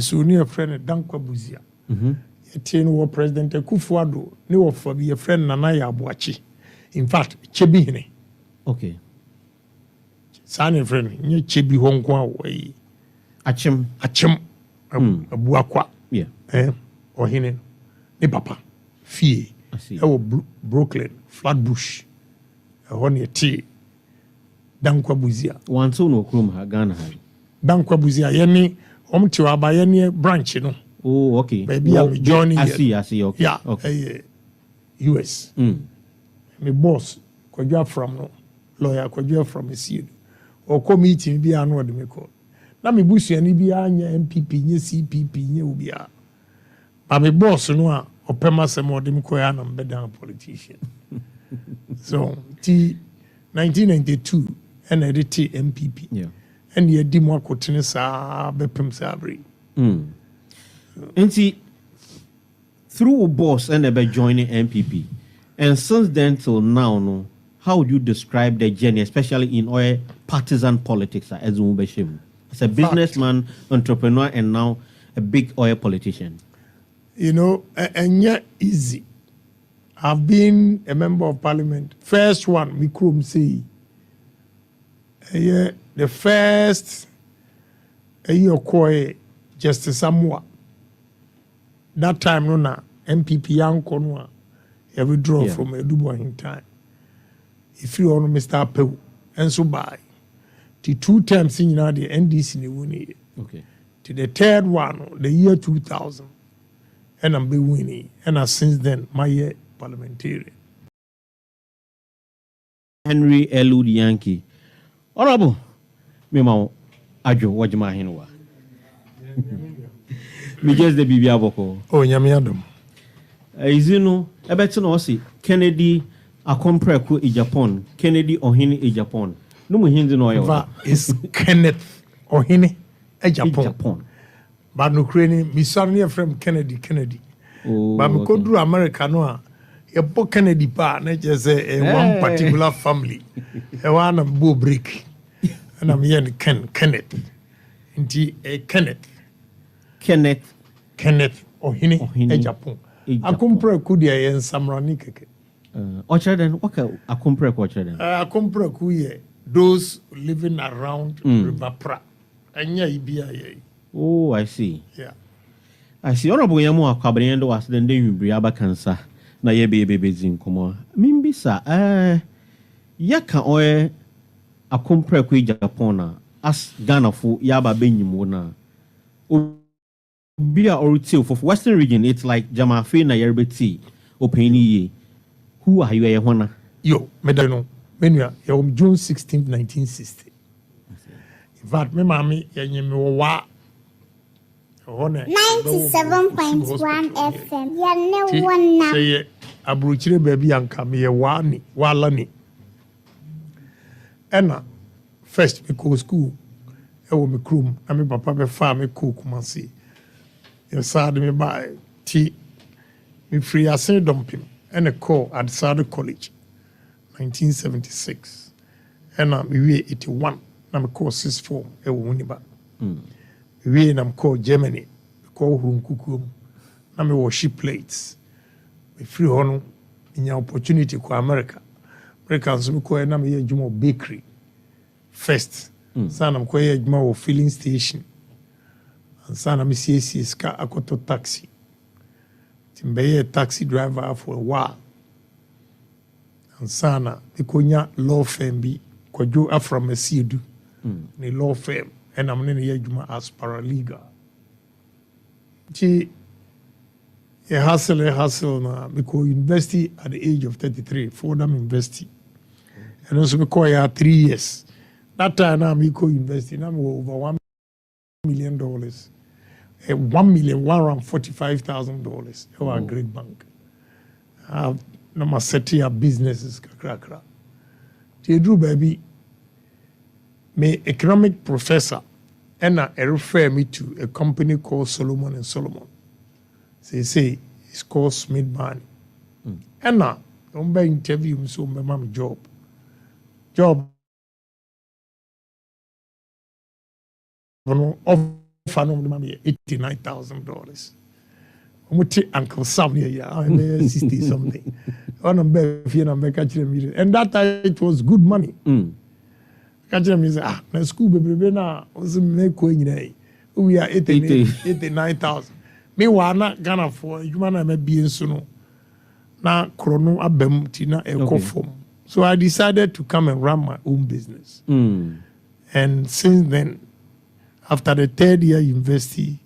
So near friend Dankwa Buzia. Yet no President Kufuado, no for be a friend Nanaya Abuachi. In fact, Chebihine. Okay. Sani friend, nye Chebi Hongkwa way. Achim. Abuakwa. Yeah. Ohene. Ne papa. Fie. I see. Brooklyn, Flatbush. Ohene T. Dankwa Buzia. One so no krum ha Ghana ha. Dankwa Buzia. Yeni, tiwa yeni branch, no. Oh, okay. Maybe I'm joining. I see. Okay. Yeah. Okay. US. My boss, Kwadwa from no lawyer, Kwadwa from a seed. Or committee be an order me call. Na me busu ani bi anya NPP nye CPP nye ubia. But my boss no opema se mo dem ko ya na mbeda politician. So 1992 and edit NPP. Yeah. And ye di mo akotene sa bepem sa abri. And see, through boss and about joining NPP, and since then till now, no, how would you describe the journey, especially in oil partisan politics as a businessman, entrepreneur, and now a big oil politician? You know, and yet easy. I've been a member of parliament. First one, Mikrum say, the first year koi Justice Samoa. That time, no na MPP young Konwa, you withdraw from Edubo in time. If you want Mr. Pew, and so by the 2 times in the NDC ni winning. Okay. To the third one, the year 2000, and I'm be winning, and since then my year parliamentarian. Henry Elud Yankee, honorable, Mima Ajo Wajima Hinwa. Me just the Bibi Aboko. Oh, Yamiadum. Izino, Ebeton Osi, Kennedy, Akompreku Agyapong, Kennedy Ohene Agyapong. No more Hindi no Eva is Kenneth Ohene Agyapong. But no Ukrainian, me son from Kennedy. Oh, but me could do America no. You put Kennedy pa, not just one particular family. A one of Bo Brick, and I'm here Kenneth. Indeed, Kenneth Ohene Agyapong. Akompreku dia yen samrani keke. Orchard, what Akompreku Orchard? Akompreku ye those living around River Pra. Anya ibia ye. Oh, I see. Yeah. I see. Honorable Yamu Akabriendo was then you briaba cancer. Na ye baby zin komo. Mimbisa yaka oye Akompreku Agyapong as Ghana fu yaba benyimu na. Bia or for Western region, it's like Jamafe na Yerbeti, Openi. Who are you, Yahwana? Yo, Medano, Menua, June 16, 1960. In fact, my mammy, Yanyamiwa 97.1 FM. Yeah, no one now. Say, Abruchire baby and come here, Walani. Anna, first, because school, I will be crum, and my papa be farm, me cook, Mansi. Sad me by tea, me free as a dumping and a call at Sado College, 1976. And I'm 81. I'm called 6 form, a Wuniba. We am called Germany, call Hum Kukum. I'm a ship plates. We free honor in your opportunity to America. Americans will call a number of Jumo bakery. First, son, I'm calling a Jumo filling station. And son, I'm a car akoto taxi. Timbeye taxi driver for a while. And son, the law firm be kwajo from a seedu. The law firm, and I'm in a juma as paralegal. She a hustle now because university at the age of 33, Fordham University. And also because 3 years. That time I'm university, now I'm over $1 million. $1,145,000. They were a great bank. No setting up businesses. They drew baby. My economic professor and I refer me to a company called Solomon and Solomon. They say it's called Smith Barney. And now don't buy interview me so my mom job of Fanum the money $89,000. Uncle Sam here, 60 something. On a and that time it was good money. Catch them is na school baby na was make we are 89,000. Meanwhile, na Ghana for you man may be in suno. Na chrono abem tina eco form. So I decided to come and run my own business. And since then, after the third year university,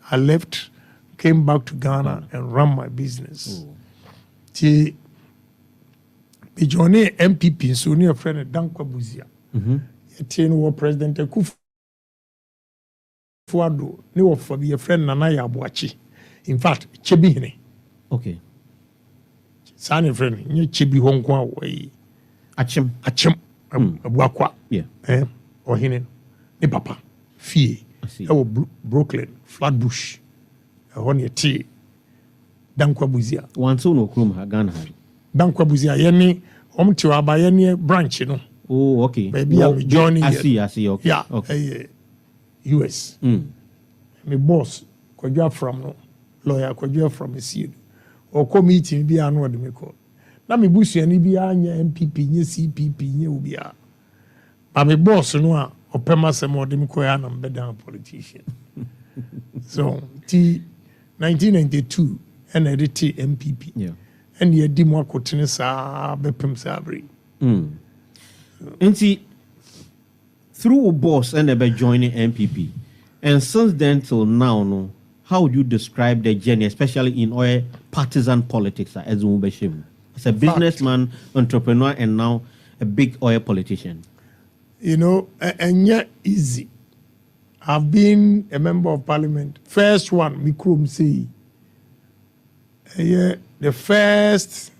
I left, came back to Ghana and ran my business. Me joined NPP, so near friend Dankwa Buzia. Yet President Kufuor, no for be a friend Nanaya Abuachi. In fact, Chebihine. Okay. Sani friend, you Chebi Hong Kong way. Achim, Abuakwa. Yeah. Ohene, ne papa, fie. Brooklyn, Flatbush, Ohene Tea, Dankwa Buzia. One son of Krum Ghana. Dankwa Buzia, Yenny, Omtiwaba, Yenny branch, you know. Oh, okay. Maybe I'll be joining. I see, okay. Yeah, okay. US. My boss, Kojua from no lawyer, Kojua from a seed. Or committee, be an what me call. Now, me bush any be NPP, nye CPP, nye ubia. But my boss, no, or Pema more dem koyan and better politician. So, 1992, and I did NPP. Yeah. And ye di mo kotene sa bepem sabri. And see, through a boss and about joining NPP, and since then till now, no, how would you describe the journey, especially in oil partisan politics as a businessman, entrepreneur, and now a big oil politician? You know, and yet easy. I've been a member of parliament. First one, Mikrum say, the first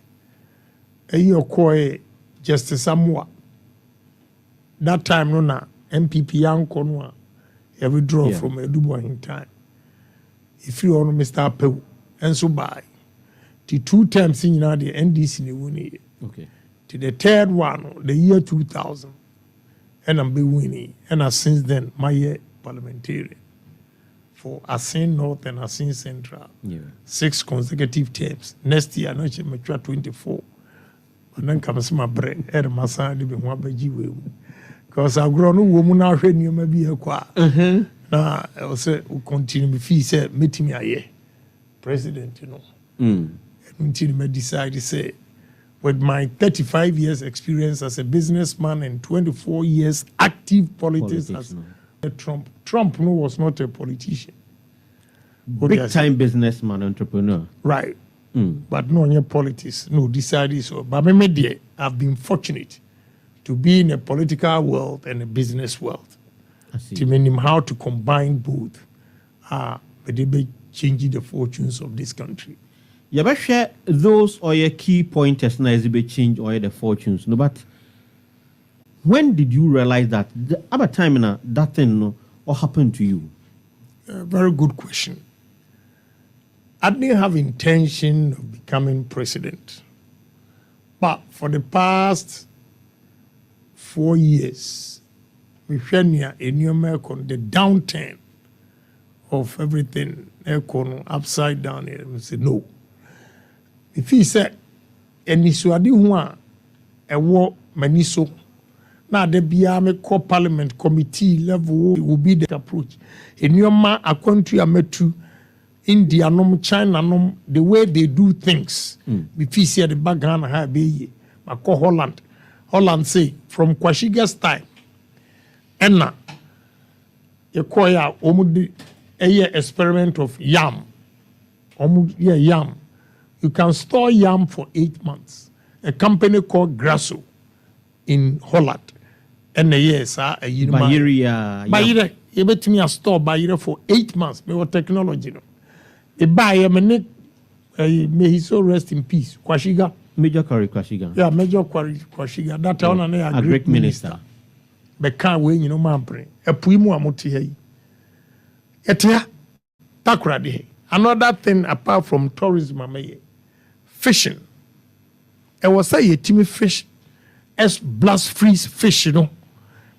year koi Justice Samoa. That time, no na MPP young Konwa, he withdraw from Edubo in time. If you want Mr. Pew, and so by the 2 times in the NDC in the okay. To the third one, the year 2000, and I'm be winning. And since then, my year parliamentarian for Asin North and Asin Central. 6 consecutive terms. Next year, I'm mature 24. And then comes my bread, and my son, living one by G. Because I've grown a woman now, you may be a qua. Now, I will say, we continue. If he said, meet me a president, you know. Until I decide to say, with my 35 years experience as a businessman and 24 years active politics as Trump no, was not a politician. Big time businessman, entrepreneur. Right. But no, in politics, no, decided so. But me, I've been fortunate to be in a political world and a business world. To mean him how to combine both. But they be changing the fortunes of this country. You better share those or your key pointers now as they change or the fortunes. No, but when did you realize that the other time in that thing no, what happened to you? Very good question. I didn't have intention of becoming president. But for the past 4 years, we felt the downturn of everything, upside down here. We said, no. If he said, and Niswadi Hua, a war maniso, now the Biame core parliament committee level will be the approach. In your man, a country I met to India, China, the way they do things. If he said the background, I be I call Holland. Holland say, from Kwashiga's time, Enna, you call ya, a year experiment of yam. Yam. You can store yam for 8 months. A company called Grasso in Holland. And a year, sir, a year. Bayere, you bet me a store Bayere for 8 months. Me what technology, no. A buyer, may he so rest in peace. Kwashiga. Major Quarry Kwashiga. Yeah, Major Quarry Kwashiga. That one a great minister. But can't wait, you know, man, pray. A puimu amuti hey. Etia, takra de. Another thing apart from tourism, fishing. I was say a team fish as blast freeze fish, you know,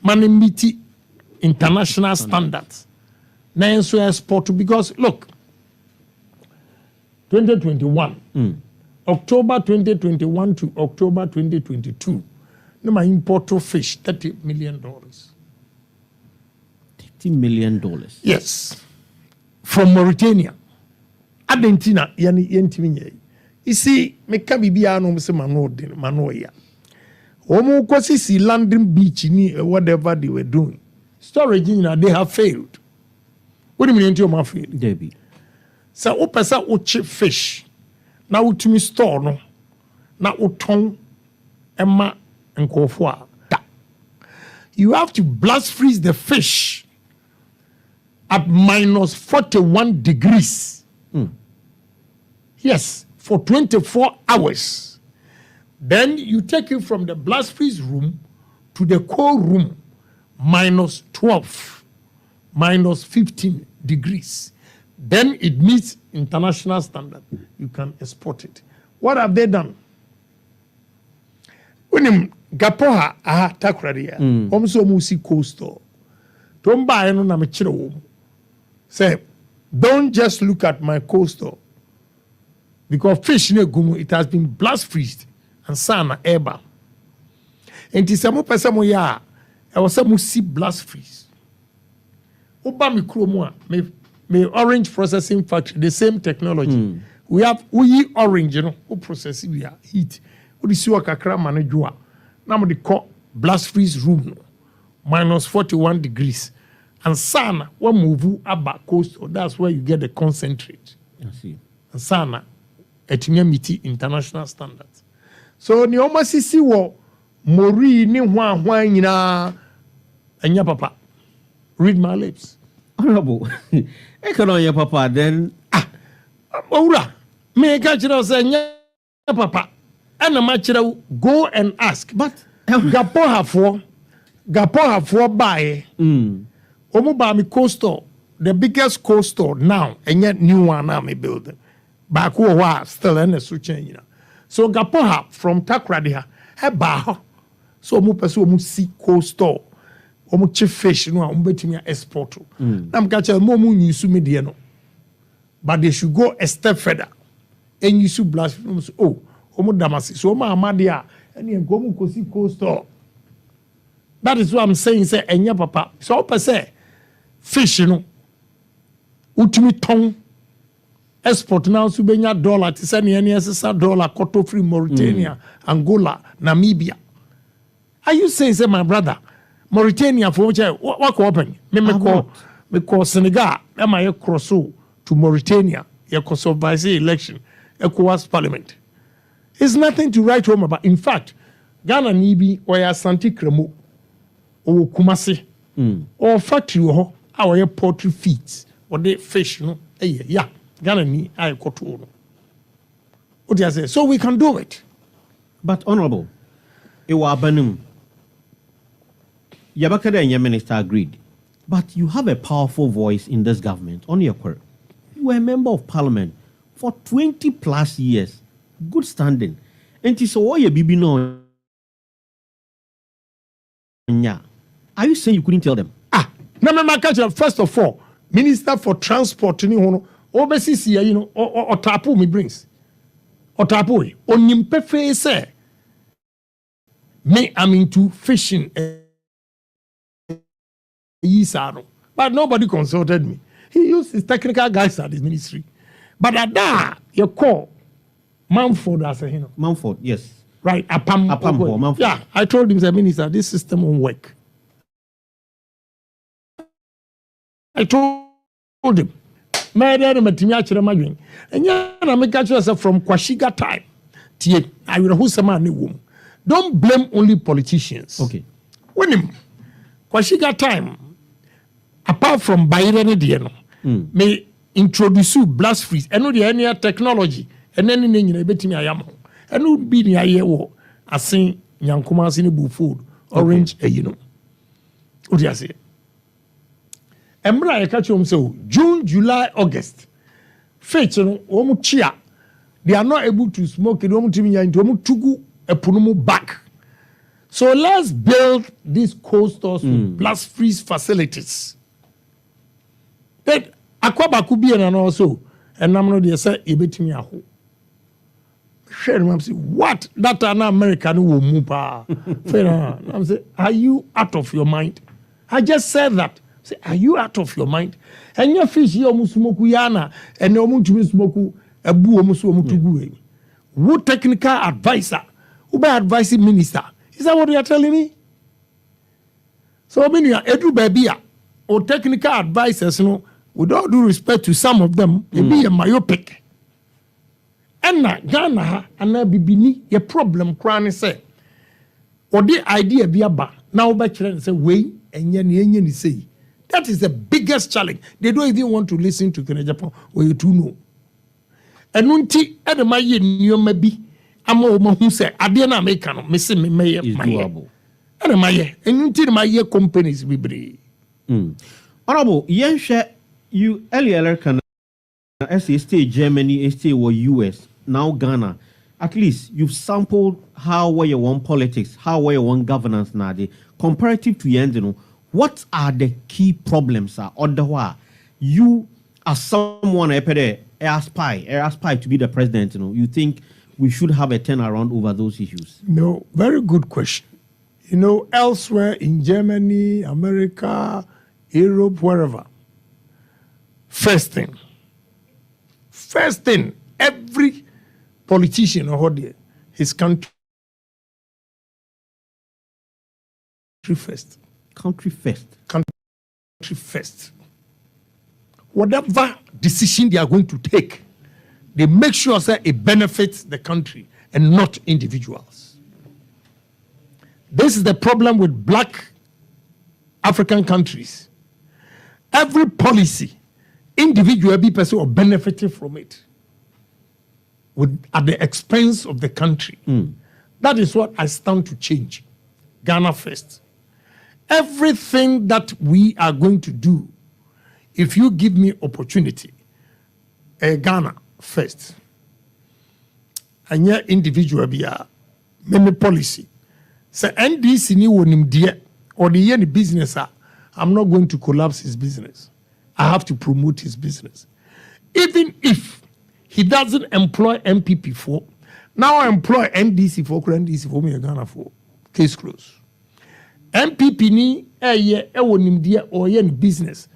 manimiti international standards. na enso export because look 2021 October 2021 to October 2022 no my import fish $30 million. $30 million. Yes, from Mauritania. Argentina, yani yentimi. You see, me kabi biya no se mano ya. Omo kwasi si landing beach ni whatever they were doing. Storage they have failed. What do you mean you failed? Debbie. So opesa o cheap fish. Na utumi store no. Na uton emma nkofo da. You have to blast freeze the fish at minus 41 degrees. Yes, for 24 hours. Then you take it from the blast freeze room to the cold room, minus 12, minus 15 degrees. Then it meets international standard. You can export it. What have they done? When Gapoha aha takradia, omso musi coastal. Tomba eno na mechiro. Say, don't just look at my coastal. Because fish in a gumu, it has been blast freezed and sana eba. And it is a mo ya, I was a musi blast freeze. Oba mi kromwa, me orange processing factory, the same technology. We orange, you know, who process we are heat. We see what kakra manajua. Now we call blast freeze room, minus 41 degrees. And sana, one move about coastal, that's where you get the concentrate. I see. And sana, etimia international standards. So ni almost see wo mori ni hwan nyina enya papa. Read my lips. Honorable. I can on your papa then. Ora, me ka chira say enya papa. And ma chira go and ask. But Gapo hafo buy. Omo ba mi coastal, the biggest coastal now, and yet new one now me building. Back who still in the switching. So Gapoha from Takradiha, Heba. So mu pursue mu see coastal, omu chief fish, no, betting export. I'm catching more moon you su mediano. But they should go a step further. And you should blast omu damasi. So ma amadia, and you go mu see coastal. That is what I'm saying, say, enya papa. So per se. Fish, you know, utumi ton export now subenya dollar to send any SSR dollar cotton free Mauritania, Angola, Namibia. Are you saying, say, my brother, Mauritania for which what open? Me call Senegal, am I cross to Mauritania, a Kosovo election, ECOWAS parliament. It's nothing to write home about. In fact, Ghana Nibi or Asante Kremo or Kumasi or factory our poultry feet or the fish, no, yeah, Ghana ni I got to. What do you say? So we can do it. But honorable, Ewa Banum, Yabakada and your minister agreed. But you have a powerful voice in this government on your court. You were a member of parliament for 20 plus years. Good standing. And so why you bibi no? Are you saying you couldn't tell them? First of all, Minister for Transport, you know, overseas, you know, or tapu me brings. Or tapu, onimpe say, me, I'm into fishing. But nobody consulted me. He used his technical guys at his ministry. But at that, you call Mumford as a, you know. Mumford, yes. Right, Mumford. Yeah, I told him, the minister, this system won't work. I told him, my dad and my and I make yourself from Kwashiga time. I will who's a man womb. Don't blame only politicians. Okay. When him Kwashiga time, apart from Bayern may introduce blast freeze and no the any technology and then in a bit me I am and would be the IAO as saying Yankumas in a food, orange, you know. What do you say? Embra I catch him so June, July, August. Fish, you know, chia. They are not able to smoke it. Into tugu a punumu back. So let's build these coastals with blast freeze facilities. Akwaba could be an also, and I'm not the say, you bet me a hole. What? That an American woman. I'm saying, are you out of your mind? I just said that. Say, are you out of your mind? And your fish here, Musmoku Yana, and no Musmoku, a boo Musmoku. What technical advisor? Who by advising minister? Is that what you are telling me? So, when you are edu baby or technical advisors, you know, with all due respect to some of them, they be a myopic. And Ghana and na bibini your problem crying say or the idea be about now by children say way and yen say that is the biggest challenge. They don't even want to listen to Ohene Agyapong or you to know. And unti at the my year maybe I'm all who say I didn't make no missing me may my and my year and until my year companies be brave. Honorable, you earlier can stay Germany, stay or US. Now Ghana, at least you've sampled how where you want politics, how where you want governance now. Comparative to Yendino, what are the key problems? Otherwise, you as someone aspire to be the president, you think we should have a turnaround over those issues? No, very good question. Elsewhere in Germany, America, Europe, wherever. First thing, every politician or his country first. Country first. Whatever decision they are going to take, they make sure that it benefits the country and not individuals. This is the problem with black African countries. Every policy, individual person or benefiting from it at the expense of the country. That is what I stand to change. Ghana first. Everything that we are going to do, if you give me opportunity, Ghana first. And your individual be a many policy. So NDC ni wonim die or the any business, I'm not going to collapse his business. I have to promote his business. Even if he doesn't employ NPP for, now I employ NDC for me Ghana for. Case closed. NPP ni or business.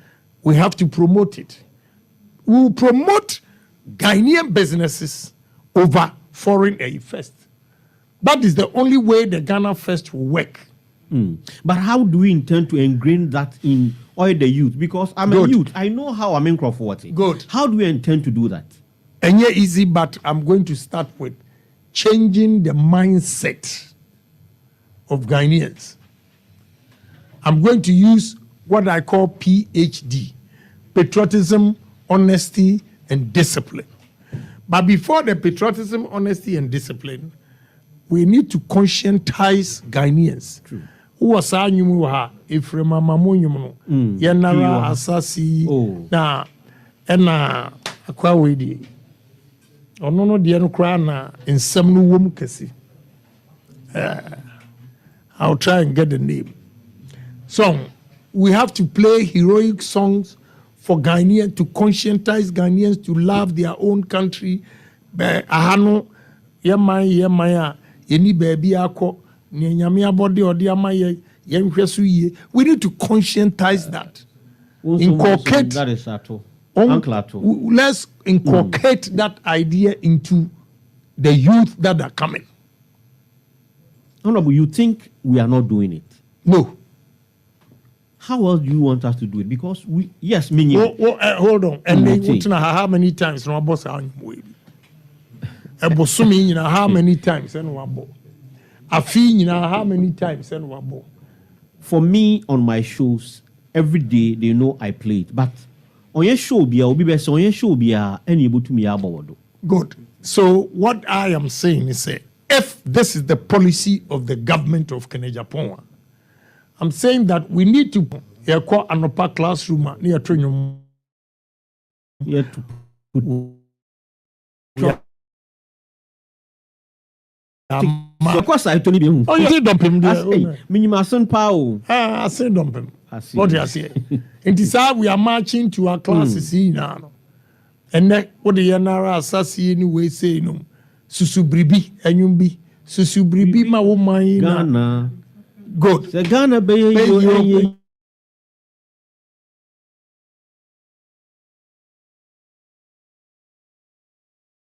We have to promote it. We will promote Ghanaian businesses over foreign aid first. That is the only way the Ghana first will work. But how do we intend to ingrain that in all the youth? Because I'm a youth. I know how I'm in Crawford. Good. How do we intend to do that? And yeah, easy, but I'm going to start with changing the mindset of Ghanaians. I'm going to use what I call PhD, patriotism, honesty, and discipline. But before the patriotism, honesty, and discipline, we need to conscientize Ghanaians. True. Who was a new Ephraim Mamunyum, Yanara Asasi, na ena akwawedi. Ono de no kra na ensem no wom kesi. I'll try and get the name. So we have to play heroic songs for Ghanaians, to conscientize Ghanaians to love their own country. Ahano yemaya yeni baby ako nyanyame abode ode amaye yenhweso yie. We need to conscientize that. Inculcate that is Ato. Let's inculcate that idea into the youth that are coming. Honorable, you think we are not doing it? No. How else do you want us to do it? Because we, yes, hold on. And how many times no boss how many times and wabo. How many times and wabo. For me, on my shows, every day they know I play it. But on your show, be best on your show, be able to me about. Good. So what I am saying is, if this is the policy of the government of Ohene Agyapong, I'm saying that we need to call an upper classroom near training. Yeah, to put. Of course, I told you. Oh, you see, dump him there. Minimum son power. I say dump him. see. What you say? It is how we are marching to our classes now. And then what the Yanara assassin anyway say no. Susubribi and you be Susubribi ma woman Ghana. Good. The Ghana be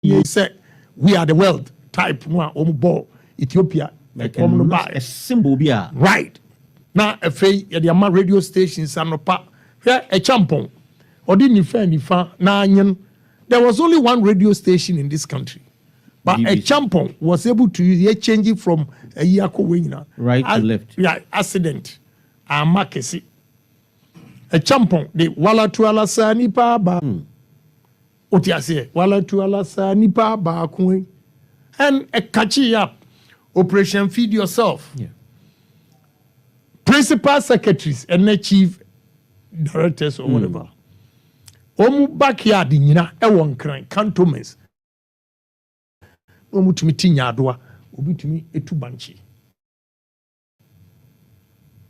you say we are the world type one ball Ethiopia like a symbol be right now a fay the ama radio stations and a champon or didn't fan na there was only one radio station in this country but BBC. A champon was able to change it from a yako wingna right to left accident makesi a champon the wala tu ala sani pa ba Otiase, wala tu ala sa nipa ba kun, and a catchy up operation feed yourself. Yeah. Principal secretaries and the chief directors or whatever. Omu backyard in yina ewon kran cantonments. Omu tumi tinya adoa, obi tumi etu banchi.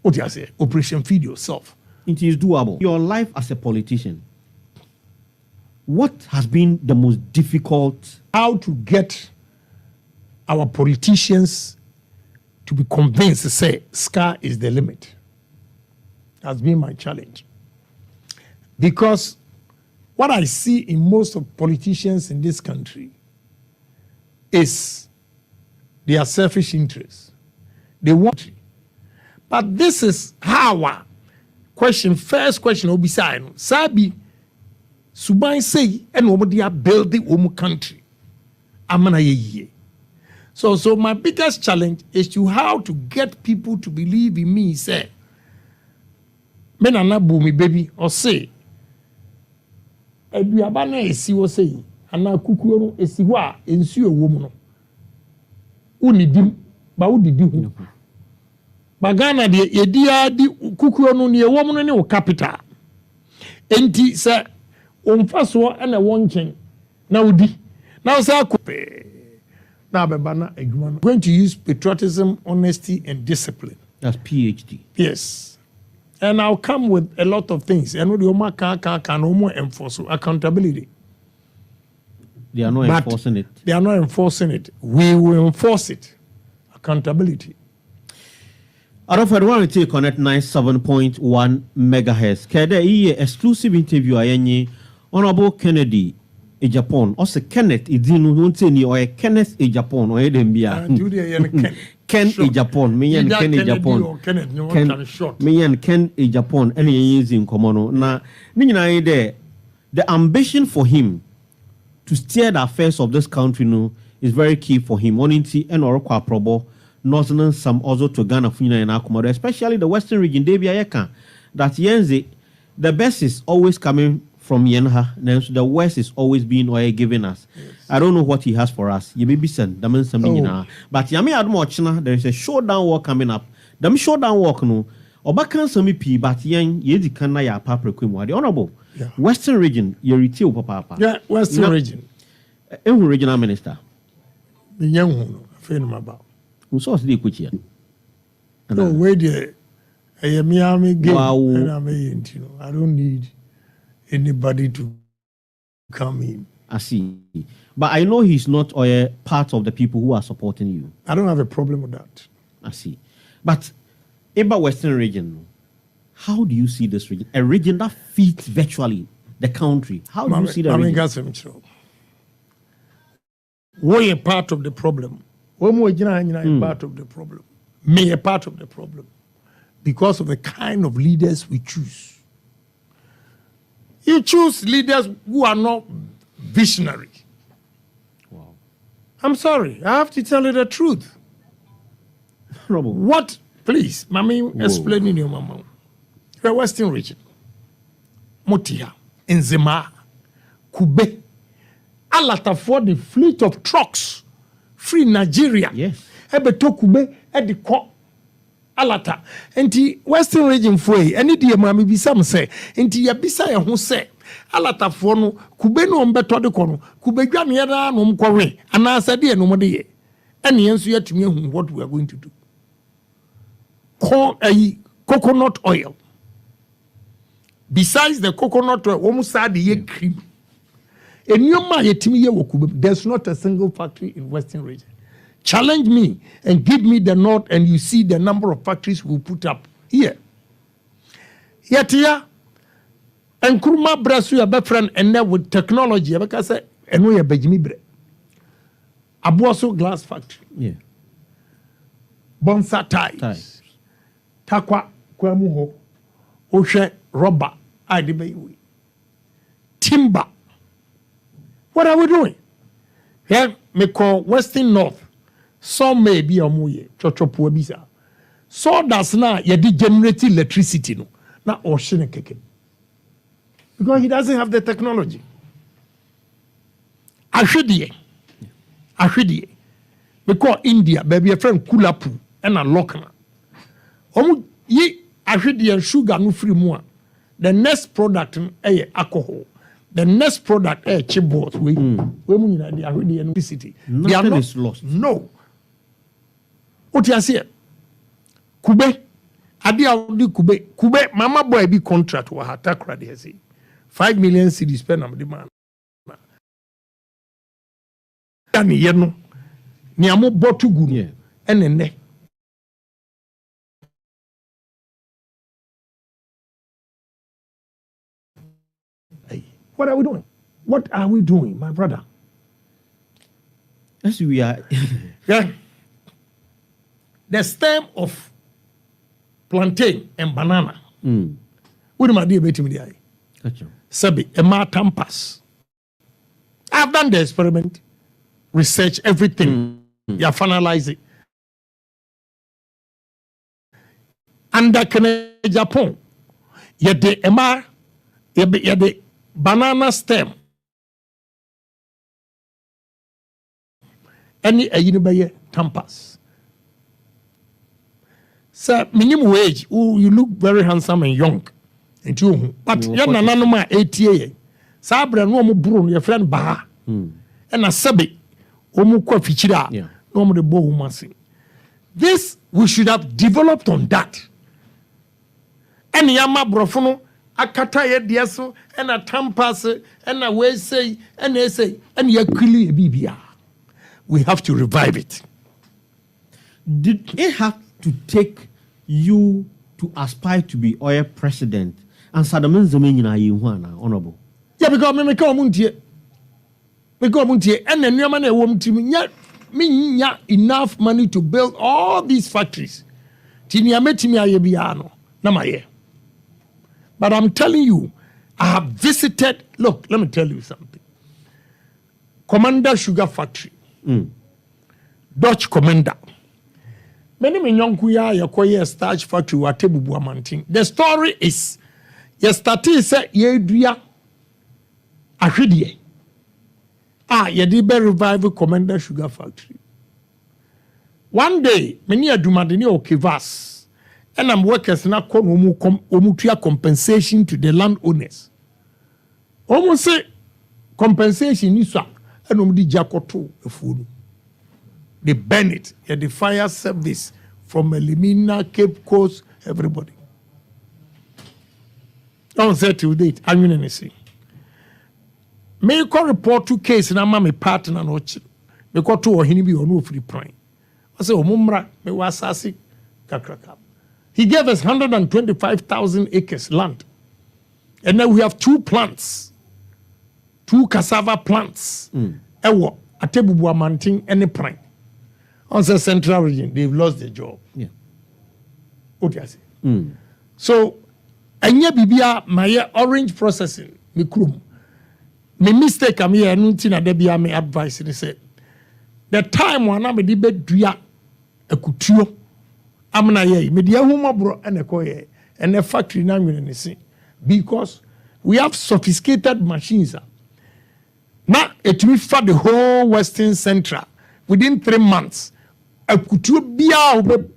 Otiase, operation feed yourself. It is doable. Your life as a politician. What has been the most difficult? How to get our politicians to be convinced to say sky is the limit. That's been my challenge. Because what I see in most of politicians in this country is their selfish interests. They want, but this is how our first question will be signed. Sabi, Subai say, and nobody are building omu country. Amana ye. So my biggest challenge is to how to get people to believe in me. Say, men are not boomy baby or say, Eduabana esi wo say, ana kukuo esi wa ensu ewomu no. Unidim ba udidi hu. Bagana de yedia di kukuo no ne ewomu no ne wo capital. Enti say umfaso ena wonchen na udi na say akupe na beba na adwuma no going to use patriotism, honesty and discipline. That's PhD. Yes. And I'll come with a lot of things. And the Oma can no more enforce accountability. They are not enforcing it. They are not enforcing it. We will enforce it. Accountability. Out of I want to take on at 97.1 megahertz. Kede iye exclusive interview ayenye Honorable Kennedy Agyapong. Also Kenneth idinu wonteni or Kenneth Agyapong or edembia. Ken Agyapong. Me yen Ken Agyapong. Me yen Ken Agyapong. Any using komono. Na ni nyina there. The ambition for him to steer the affairs of this country no is very key for him. Oninti and orokwa probo. Northern some also to Ghana Fina and Akumodo, especially the Western region, that Yenze, the best is always coming from Yenha, the West is always being giving us. Yes. I don't know what he has for us. You may be sent, but Yami Admochina, there is a showdown war coming up. The showdown walk no, Obakan Sami P, but Yen Yedi Kana ya Papa Quimwa, the honorable Western region, Yeriti Papa. Yeah, Western region. Regional minister. The young one, friend about. So the kuchia. No, wait there. I am Miami game. And I don't need anybody to come in. I see. But I know he's not a part of the people who are supporting you. I don't have a problem with that. I see. But about Western region, how do you see this region? A region that feeds virtually the country. How do you see that region? We're a part of the problem. Part of the problem. Me a part of the problem. Because of the kind of leaders we choose. You choose leaders who are not visionary. Wow. I'm sorry. I have to tell you the truth. What? Please, Mami, explain in your mama. The Western region. Motia, Nzema, Kube, Alata for the fleet of trucks. Free Nigeria. Yes. Ebe tokube edi ko alata. Enti Western region foi eni die mami bisam se enti ya bisa ya ho se alata fo no kube no mbeto de ko no kube dwane ya na no mkɔwe ana sade no mode ye. Ene yenso yatumi hu what we are going to do. Coconut oil besides the coconut oil, almost had the cream. And there's not a single factory in Western region. Challenge me and give me the north, and you see the number of factories we put up here. Yet here, and Kuruma Brasu, your best friend, and now with technology, because and we are Bejimibre. Abuaso glass factory. Yeah. Bonsa ties. Takwa Kwamuho. Oshe rubber. Adibewe. Timber. What are we doing? Here, me call Western North. Some may be a moye. Chochopo bisa. So that's now you generate electricity no. Now ocean keke. Because he doesn't have the technology. Ashidie. Because India, baby, a friend Kulapu and a Lokana. Ye Ashidie and sugar no free more. The next product is alcohol. The next product is chipboard. We electricity. Nothing is lost. No. What you say? Kube. Adia Kube. Mama boy be contract wa hatakra de say. 5 million cedis spend am demand. Ani yeno. Ni amo botu guru. Enene. What are we doing? What are we doing, my brother? Yes, we are. Yeah. The stem of plantain and banana. What do I do about it? Sabi, Emma Tampas. I've done the experiment, research, everything. You finalize it. Under Ohene Agyapong, you de Emma, you de banana stem. Any a unibaye Tampas. Sir, minimum wage, you look very handsome and young. And you, but you're not no 80. Sabra no more brown, your friend Baha. And a sabi, omu kwa fichira, no more the bow massing. This we should have developed on that. And Yama Brofono, a Kataya Diaso, and a Tampas, and a way say, and they say, and Yakili Bibia. We have to revive it. Did it have to take you to aspire to be oil president? And Sadaman Zemina honorable. Yeah, because me come muntie. Me come muntie. And the new man a woman to me enough money to build all these factories. Tinia metimi ayebiano. Na maye. But I'm telling you, I have visited. Look, let me tell you something. Commander Sugar Factory. Dutch Commander. Many minyonkuya yakoye starch factory wa tebubu amantin. The story is, ye started say ye duya ahwedie. Ye di be revive Commander Sugar Factory. One day, many adumadeni okivas, and I'm workers na kon omutua compensation to the landowners. Almost say compensation ni so and omudi jakoto efuonu. They burn it. Yeah, the fire service from Elimina, Cape Coast, everybody. Don't say to date. I'm going to say. May call report 2 cases and I'm a partner and watch. Because 2 or he be on no free prime. I say, Omumra, me was assassin, Kakraka. He gave us 125,000 acres land. And now we have 2 plants, 2 cassava plants. Ewo, Atebubu Amantin, any prime. On the central region, they've lost their job. Yeah. What do you say? So, anya bibia my orange processing, me krum. Me mistake am here, nunti na debia me advice ni say. The time wana me di be dua ekutuo. Amna ye, me di ehuma bro ene ko ye. Ene factory na nwene ni se. Because we have sophisticated machines. Now, it will for the whole Western Central within 3 months. Ekutuo bia obe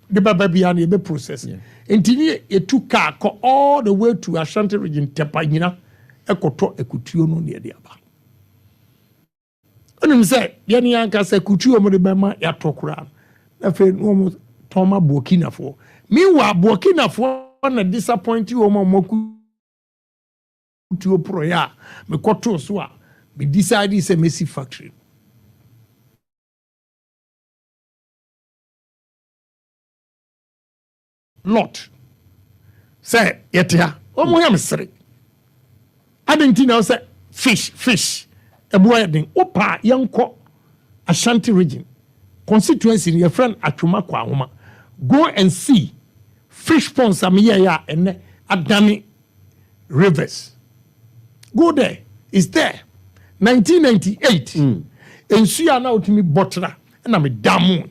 the baba bia na be process. Intini it took car all the way to Ashanti region Tepanyina ekoto ekutuo no ne de aba. Onim say ye ne anka say ekutuo mo de bema ya tokura. Na fe no mo toma Burkina fo. Meanwhile Burkina fo na disappoint you moku to proya me koto so a me decide say Messi factory lot say yetia omo ya mesere adenti na say fish ebuwa den opa yanko Ashanti region constituency your friend Atwuma kwa homa go and see fish ponds amiya ya ene adani rivers go there it's there 1998 ensuya na otimi botra na me damu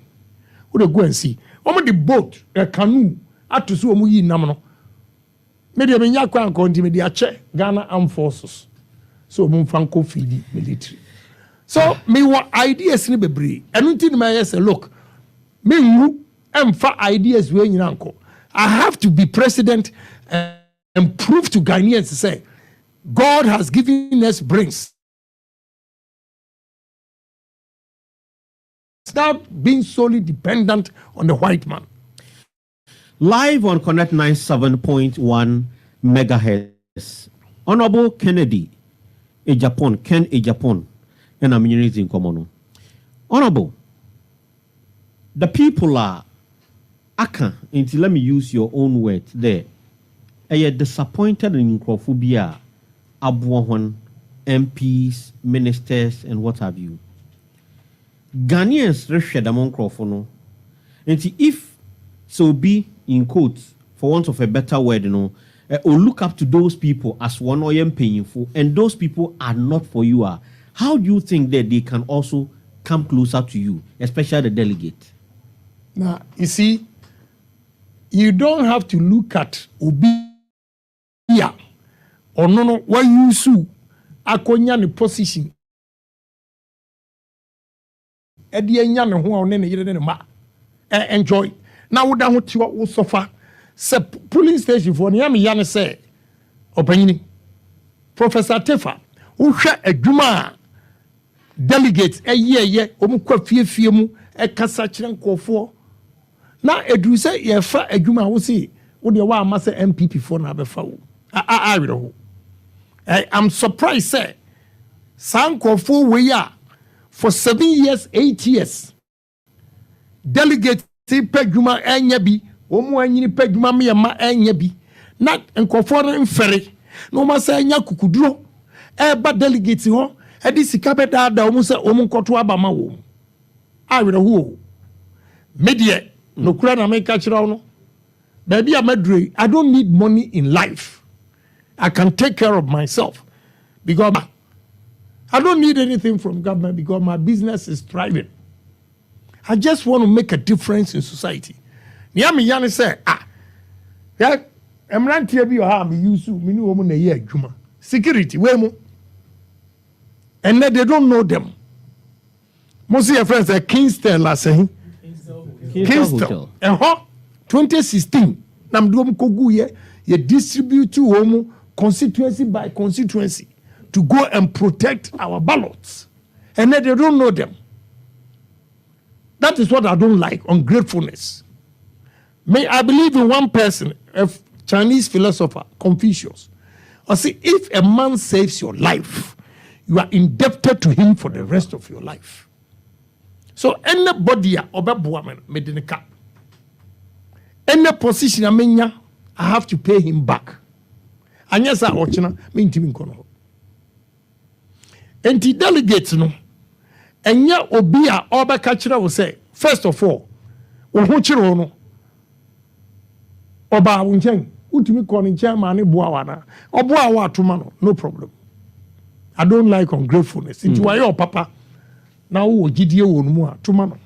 we go and see omo the boat a canoe atusu omo yi nam no me de me nya kwa nkonti me de ache Ghana Armed Forces so omo fanko feed military so me want ideas ni bebre enu nti ni ma say look me nwu emfa ideas we nyina nko I have to be president and prove to Ghanaians to say God has given us brains. Stop being solely dependent on the white man. Live on Connect 97.1 megahertz. Honorable Kennedy Agyapong, Ken Agyapong, and I'm in common. Honorable, the people are aka until let me use your own words there. Are you disappointed in Nkrophobia, Abuahon, MPs, ministers, and what have you? Ghanaians reshed among Nkrophono. And if so be in quotes, for want of a better word, or look up to those people as one or painful, and those people are not for you. How do you think that they can also come closer to you, especially the delegate? Now, you see, you don't have to look at Obi or no, why you sue Akonya the position. Enjoy. Now, we don't want suffer. Say, police station for Niami Yana say, Opinion. Professor Tefa, who share a Juma delegates a year, few mu, a Kasachan Kofo. Now, Edu say, ye fa a Juma who see, what the one must NPP for Nabefa. I am surprised, say, Sanko for we are for 7 years, 8 years. Delegates say, Peguma and Yabi, Omo and Yini Peguma me and Yabi, not and Kofona and Ferry. No massa Yakukudro, but delegates ho, and this cabeta da almost Omo Kotuaba Mawo. I will who media no crana make catch around. Baby, I'm Madrid. I don't need money in life. I can take care of myself because I don't need anything from government because my business is thriving. I just want to make a difference in society. Niami Yani say, yeah, I'm not here be your me use me no woman a year juma. Security, where mo? And then they don't know them. Most of your friends are Kingston last saying. Kingston. 2016. Nam duom kogu ye distribute to home constituency by constituency to go and protect our ballots. And then they don't know them. That is what I don't like, ungratefulness. I believe in one person, a Chinese philosopher, Confucius. I say, if a man saves your life, you are indebted to him for the rest of your life. So anybody medineka, any position I have to pay him back. And yes, I watching me intimate kono. And the delegates no, and ya obia oba kachira will say, first of all, ohuchiro no, oba unchen, utimi kono chairman buawana, obuawa tumano, no problem. I don't like ungratefulness. Into why your papa now gidie wonmu tumano.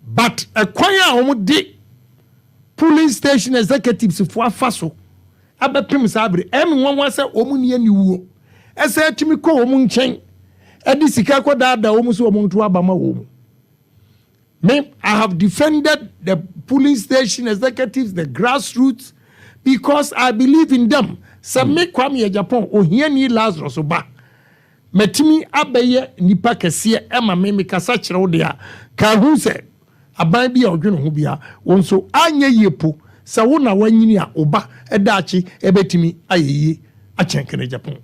But a choir omudi police station executives for faso abepim sabre em won say omuni ani wuo ese timi ko omun chen edi sika ko dada omu so omuntu abama wo. Me, I have defended the police station executives, the grassroots, because I believe in them. Some me Ohene Agyapong Ohene Lazarus oba metimi abeye nipa kese ema me kasa kire wo dia ka hu se aban bia odwene ho bia won so anya yepo sɛ wo na wanyini a oba ɛdaakye ɛbɛtumi ayɛyie akyɛn Ohene Agyapong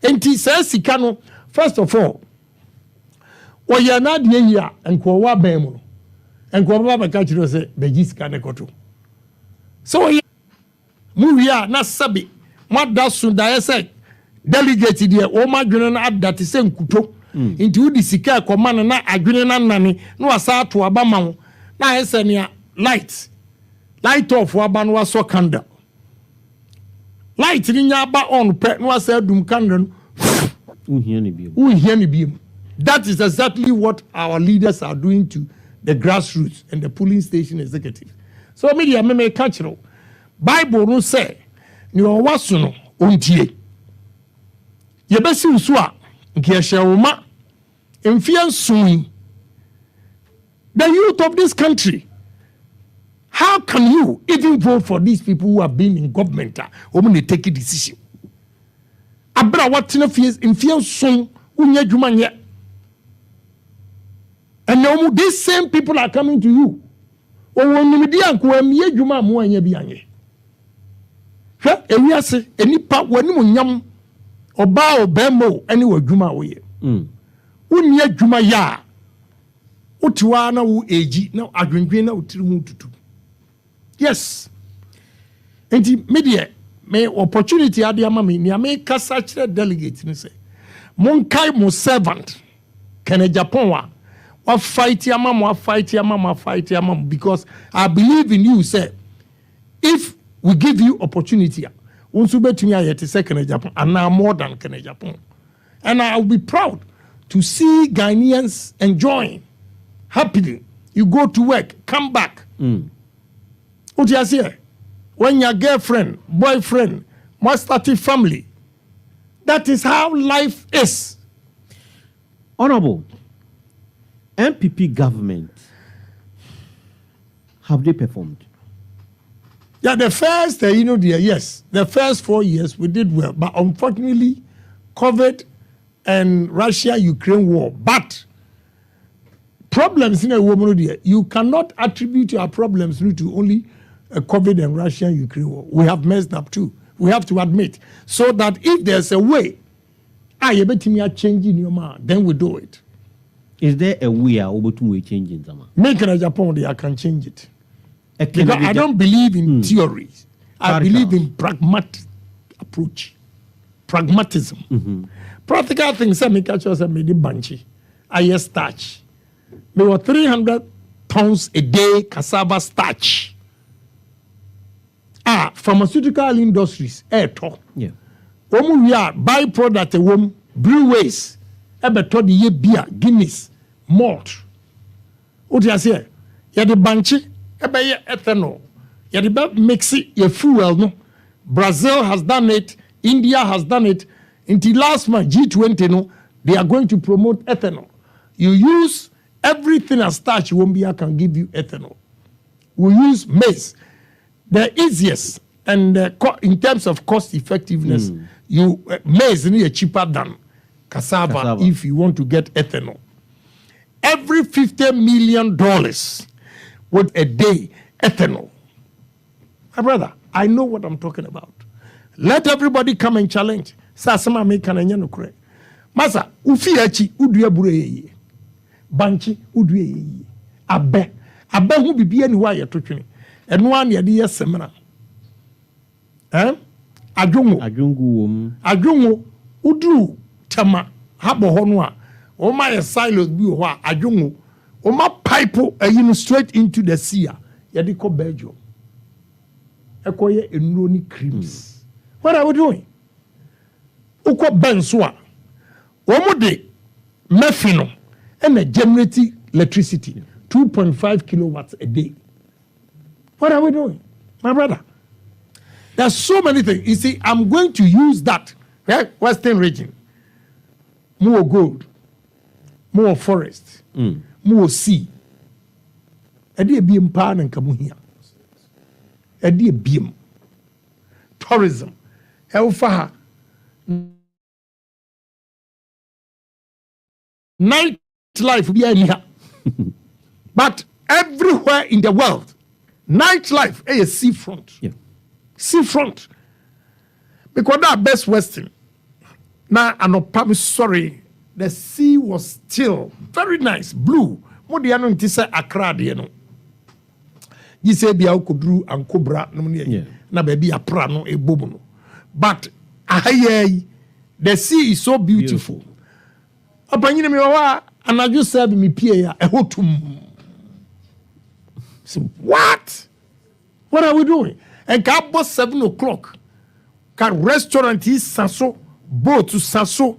enti sɛ sika no first of all wɔyɛ n'adeɛ yi a nkɔwɔ abɛn mu no nkɔwɔ ba bɛka kyerɛ sɛ bɛgye sika ne kɔto sɛ wɔyɛ mu wie a na sɛbe moada so daeɛ sɛ delegate deɛ wɔma adwene no ada te sɛ nkuto nti wodi sika ɛkɔma no na adwene no anane na wasa ato aba ma wo na ayɛ sɛ nea light off aba no wasɔ candle light ni nya aba on pɛ na wasa adum candle no Uhia ne biem. That is exactly what our leaders are doing to the grassroots and the polling station executive. So media me catch no Bible no say ni owaso no ontie ye besi nso a nke ehwewoma emfie nson the youth of this country. How can you even vote for these people who have been in government when they take a decision? Abra what in a fear in fear soon unya jumanya. And now these same people are coming to you. Or when you media ko emye juma mo anya bianye. Hwe ewiase enipa wani mo nyam oba obemo eni wo juma wo ye. Unya juma ya. Utiwa na wo eji na adwendwen na utiri mu tutu. Yes. Enti media me opportunity ade ama me ni me kasa kire delegate ni say mon kai mo servant Ohene Agyapong wa fight ama because I believe in you say if we give you opportunity unso betumi ayete say Ohene Agyapong and now more than Ohene Agyapong, and I will be proud to see Ghanaians enjoying happily. You go to work, come back. What you say? When your girlfriend, boyfriend, must start a family. That is how life is. Honorable, NPP government, have they performed? Yeah, the first, the first 4 years we did well, but unfortunately, COVID and Russia-Ukraine war. But problems in a woman, you cannot attribute your problems to only COVID and Russia-Ukraine war. We have messed up too. We have to admit. So that if there's a way, you better me changing your mind, then we do it. Is there a way we changing them? Make Ohene Agyapong, I can change it. Because I don't believe in theories. I believe in pragmatic approach. Pragmatism. Practical things I make catch us and made banchi. I starch. There were 300 pounds a day cassava starch. Pharmaceutical industries, talk. Yeah. We are byproduct breweries, the beer, Guinness, malt. What you say? You the banchi, ethanol. You the mix it, your fuel. No, Brazil has done it. India has done it. Until last month, G20, no, they are going to promote ethanol. You use everything as starch, Wombia can give you ethanol. We use maize. The easiest and in terms of cost effectiveness, maize is cheaper than cassava if you want to get ethanol. Every $50 million with a day ethanol. My brother, I know what I'm talking about. Let everybody come and challenge. Sasama me kananya no kure. Masa ufi achi udua bure banchi udua abe hu bibia ni wa ye to twene. Eno an ye de yesemra. Adwongo udru tama habo ho no a o ma ye silos bi ho a adwongo o ma pipe ayin straight into the sea ye de ko Belgium. Ekoye enuro ni creams. What are we doing? Uko benso a wo de mefino and generate electricity 2.5 kilowatts a day. What are we doing, my brother? There's so many things. You see, I'm going to use that Western region. More gold, more forest, more sea. Edi ebiem pa na nkamu hia. Edi ebiem. Tourism. Elfa night life be here. But everywhere in the world, Nightlife, a seafront. Yeah. Seafront. Because that Best Western. Now, I'm sorry, the sea was still very nice, blue. More the ano nti say Accra de no. You say bia ukudru and Cobra no na baby apra no ebomu no. But the sea is so beautiful. Apanyine me wa anaju serve me pie ya ehotum. So what? What are we doing? And ka 7 o'clock. Ka restaurant is Sasso, boat to Sasso,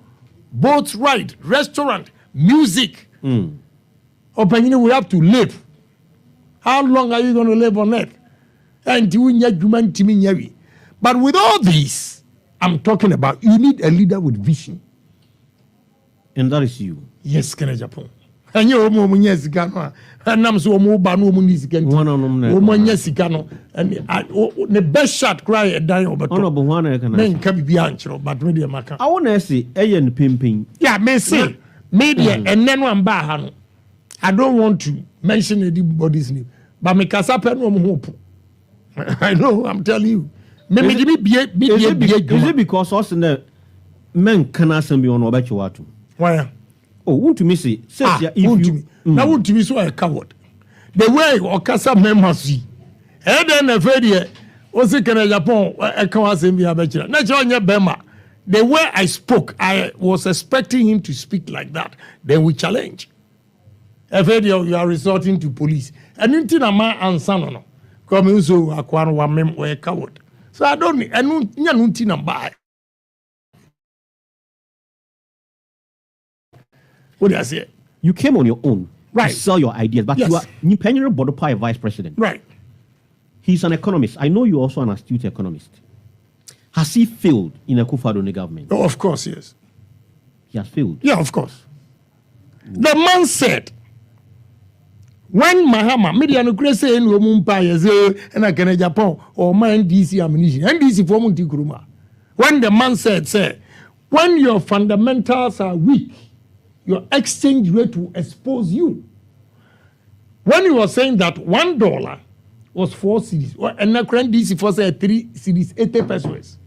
boat ride, restaurant, music. Opinion, we have to live. How long are you going to live on earth? And but with all this, I'm talking about you need a leader with vision. And that is you. Yes, Ohene Agyapong. And you are and I'm so more banu munisicano. And the best shot cry a dying over. Honorable one, I can be answered, but really a maca. I want to say, Ayan Pimping. Yeah, may say, maybe, and then one bar. I don't want to mention anybody's name, but me kasapa no hope. I know, I'm telling you. Maybe is it because us in the men cannot be on about you? Why? Oh, won't you miss it? Says if you now won't you be so a coward? The way or Casa members see. And then a very was it Ohene Agyapong a coward in the Abachina. Naturally, Bema. The way I spoke, I was expecting him to speak like that. Then we challenge. You are resorting to police. And until a man and son no. Come so acquire one mem or a coward. So I don't need and buy. What do I say? You came on your own right. to sell your ideas, but you are Nipenyo Bodopai vice president. Right. He's an economist. I know you're also an astute economist. Has he failed in a Akufo-Addo government? Oh, of course, yes. He has failed. Yeah, of course. The man said, when Mahama, media no crazy in Mumpa, and Ohene Agyapong or my NDC ammunition, NDC for Munti Kuruma. When the man said, say, when your fundamentals are weak, your exchange rate will expose you. When he was saying that $1 was 4 cedis, and the current DC for say 3 cedis, 80 pesos.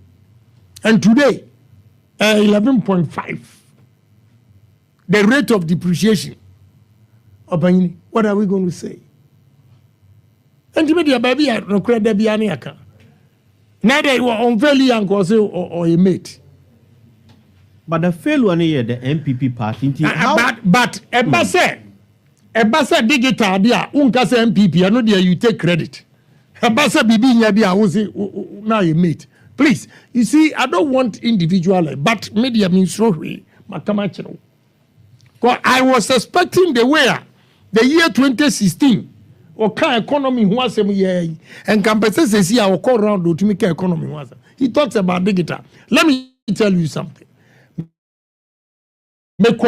And today, 11.5. The rate of depreciation. What are we going to say? And to me, the baby, I don't credit be any account. Neither you are unfairly young or a mate. But the failure near the NPP party. But Ebasa digital dia unkase NPP. I know there you take credit. Ebasa bibi nyabi I say now you mate. Please, you see, I don't want individual, but media means so way. Because I was expecting the year 2016 or can economy was a year and compensation see our call round to make economy was. He talks about digital. Let me tell you something. Make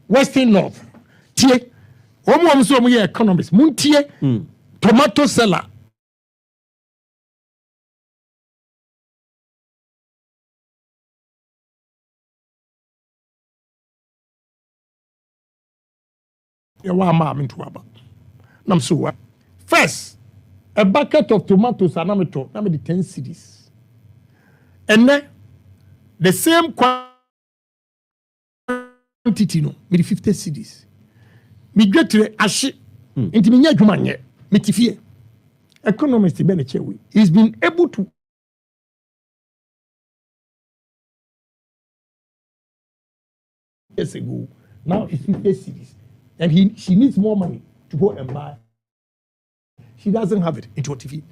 Western North. Tie. Omo so mo economists. Muntie. Tomato seller. First, a bucket of tomatoes and amateur, now the 10 cedis. And then the same quantity, no, with 50 cedis. Me get to ashi into me nyajumanye, me tifie. Economist Benechewi, he's been able to years ago. Now it's 50 cedis. And she needs more money to go and buy. She doesn't have it into a TV.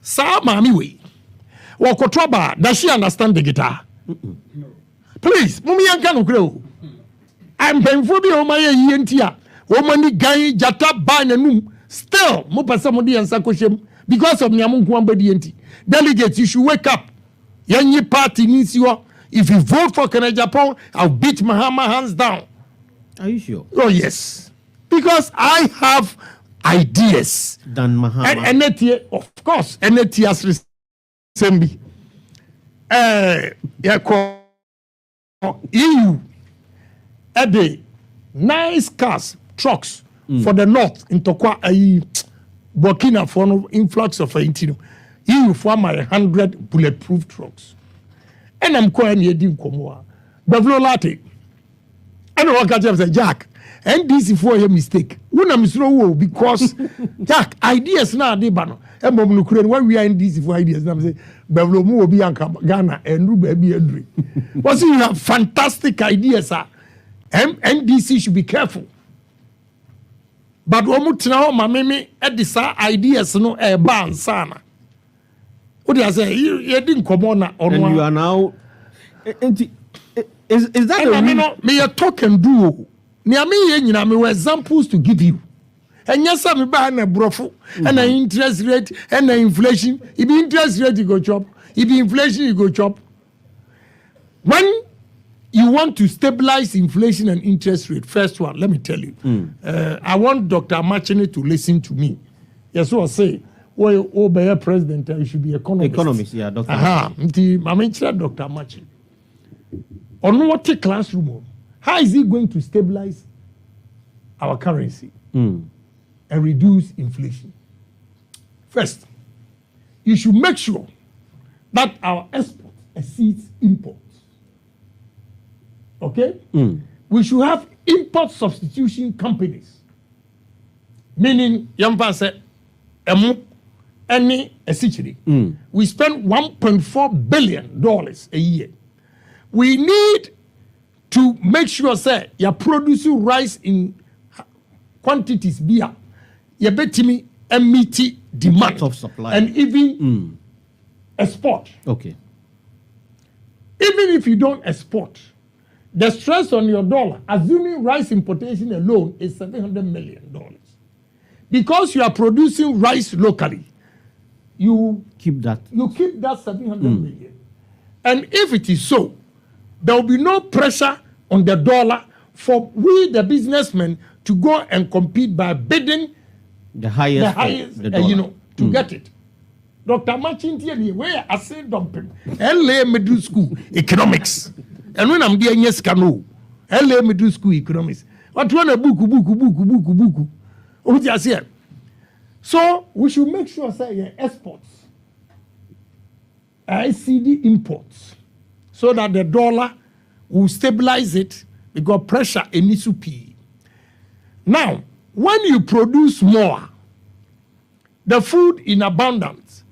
Sa mami way. Wakotroba, does she understand the guitar? No. Please, mumi yanka no grow. I'm paying for the my yentia. Womani guy jata bananum. Still, mo pasamodi and sakoshem because of nyamunku ambedi yenti. Delegates, you should wake up. Yanyi party needs you. If you vote for Ohene Agyapong, I'll beat Mahama hands down. Are you sure? Oh, yes. Because I have ideas. Dan Mahama. And of course, and has Sembi. EU. at the nice cars, trucks for the north in Tokwa, Burkina for no influx of 18. You form my 100 bulletproof trucks. And I'm calling you Dim Komoa. Bavlo Latte. I don't want to say, Jack, and this is for your mistake. When I'm slow, because Jack, ideas now, they ban. And when we are in this for ideas, I'm saying, Bavlo Mo be Ghana and Ruby be a dream. But you have fantastic ideas, sir. NDC should be careful. But Omutina, my meme, at this ideas, no, a ban, sana. What do I say? You didn't come on, and you are now. Is that a me a talk and do? Near me, you know, examples to give you. And yes, I'm a ban a brofo, and an interest rate, and an inflation. If the interest rate, you go chop. If the inflation, you go chop. When you want to stabilize inflation and interest rate, first one, let me tell you. I want Dr. Machine to listen to me. Yes, what I say. Well, obey president, you should be economist. Economist, yeah, Dr. Dr. Machine. On what classroom? How is he going to stabilize our currency and reduce inflation? First, you should make sure that our export exceeds imports. Okay? We should have import substitution companies. Meaning, Yampa said, any essentially. We spend $1.4 billion a year. We need to make sure say you're producing rice in quantities beer. You're betting me meet demand of supply and even export. Okay. Even if you don't export, the stress on your dollar, assuming rice importation alone, is $700 million. Because you are producing rice locally, you keep that 700 million. And if it is so, there will be no pressure on the dollar for we, the businessmen, to go and compete by bidding the highest to get it. Dr. Machin Tierney, where I say dumping, LA Middle School Economics. And when I'm there, yes, canoe, LA Middle School Economics. What one a book. What you say? So we should make sure say exports, ICD imports, so that the dollar will stabilize it because pressure needs to be. Now, when you produce more, the food in abundance,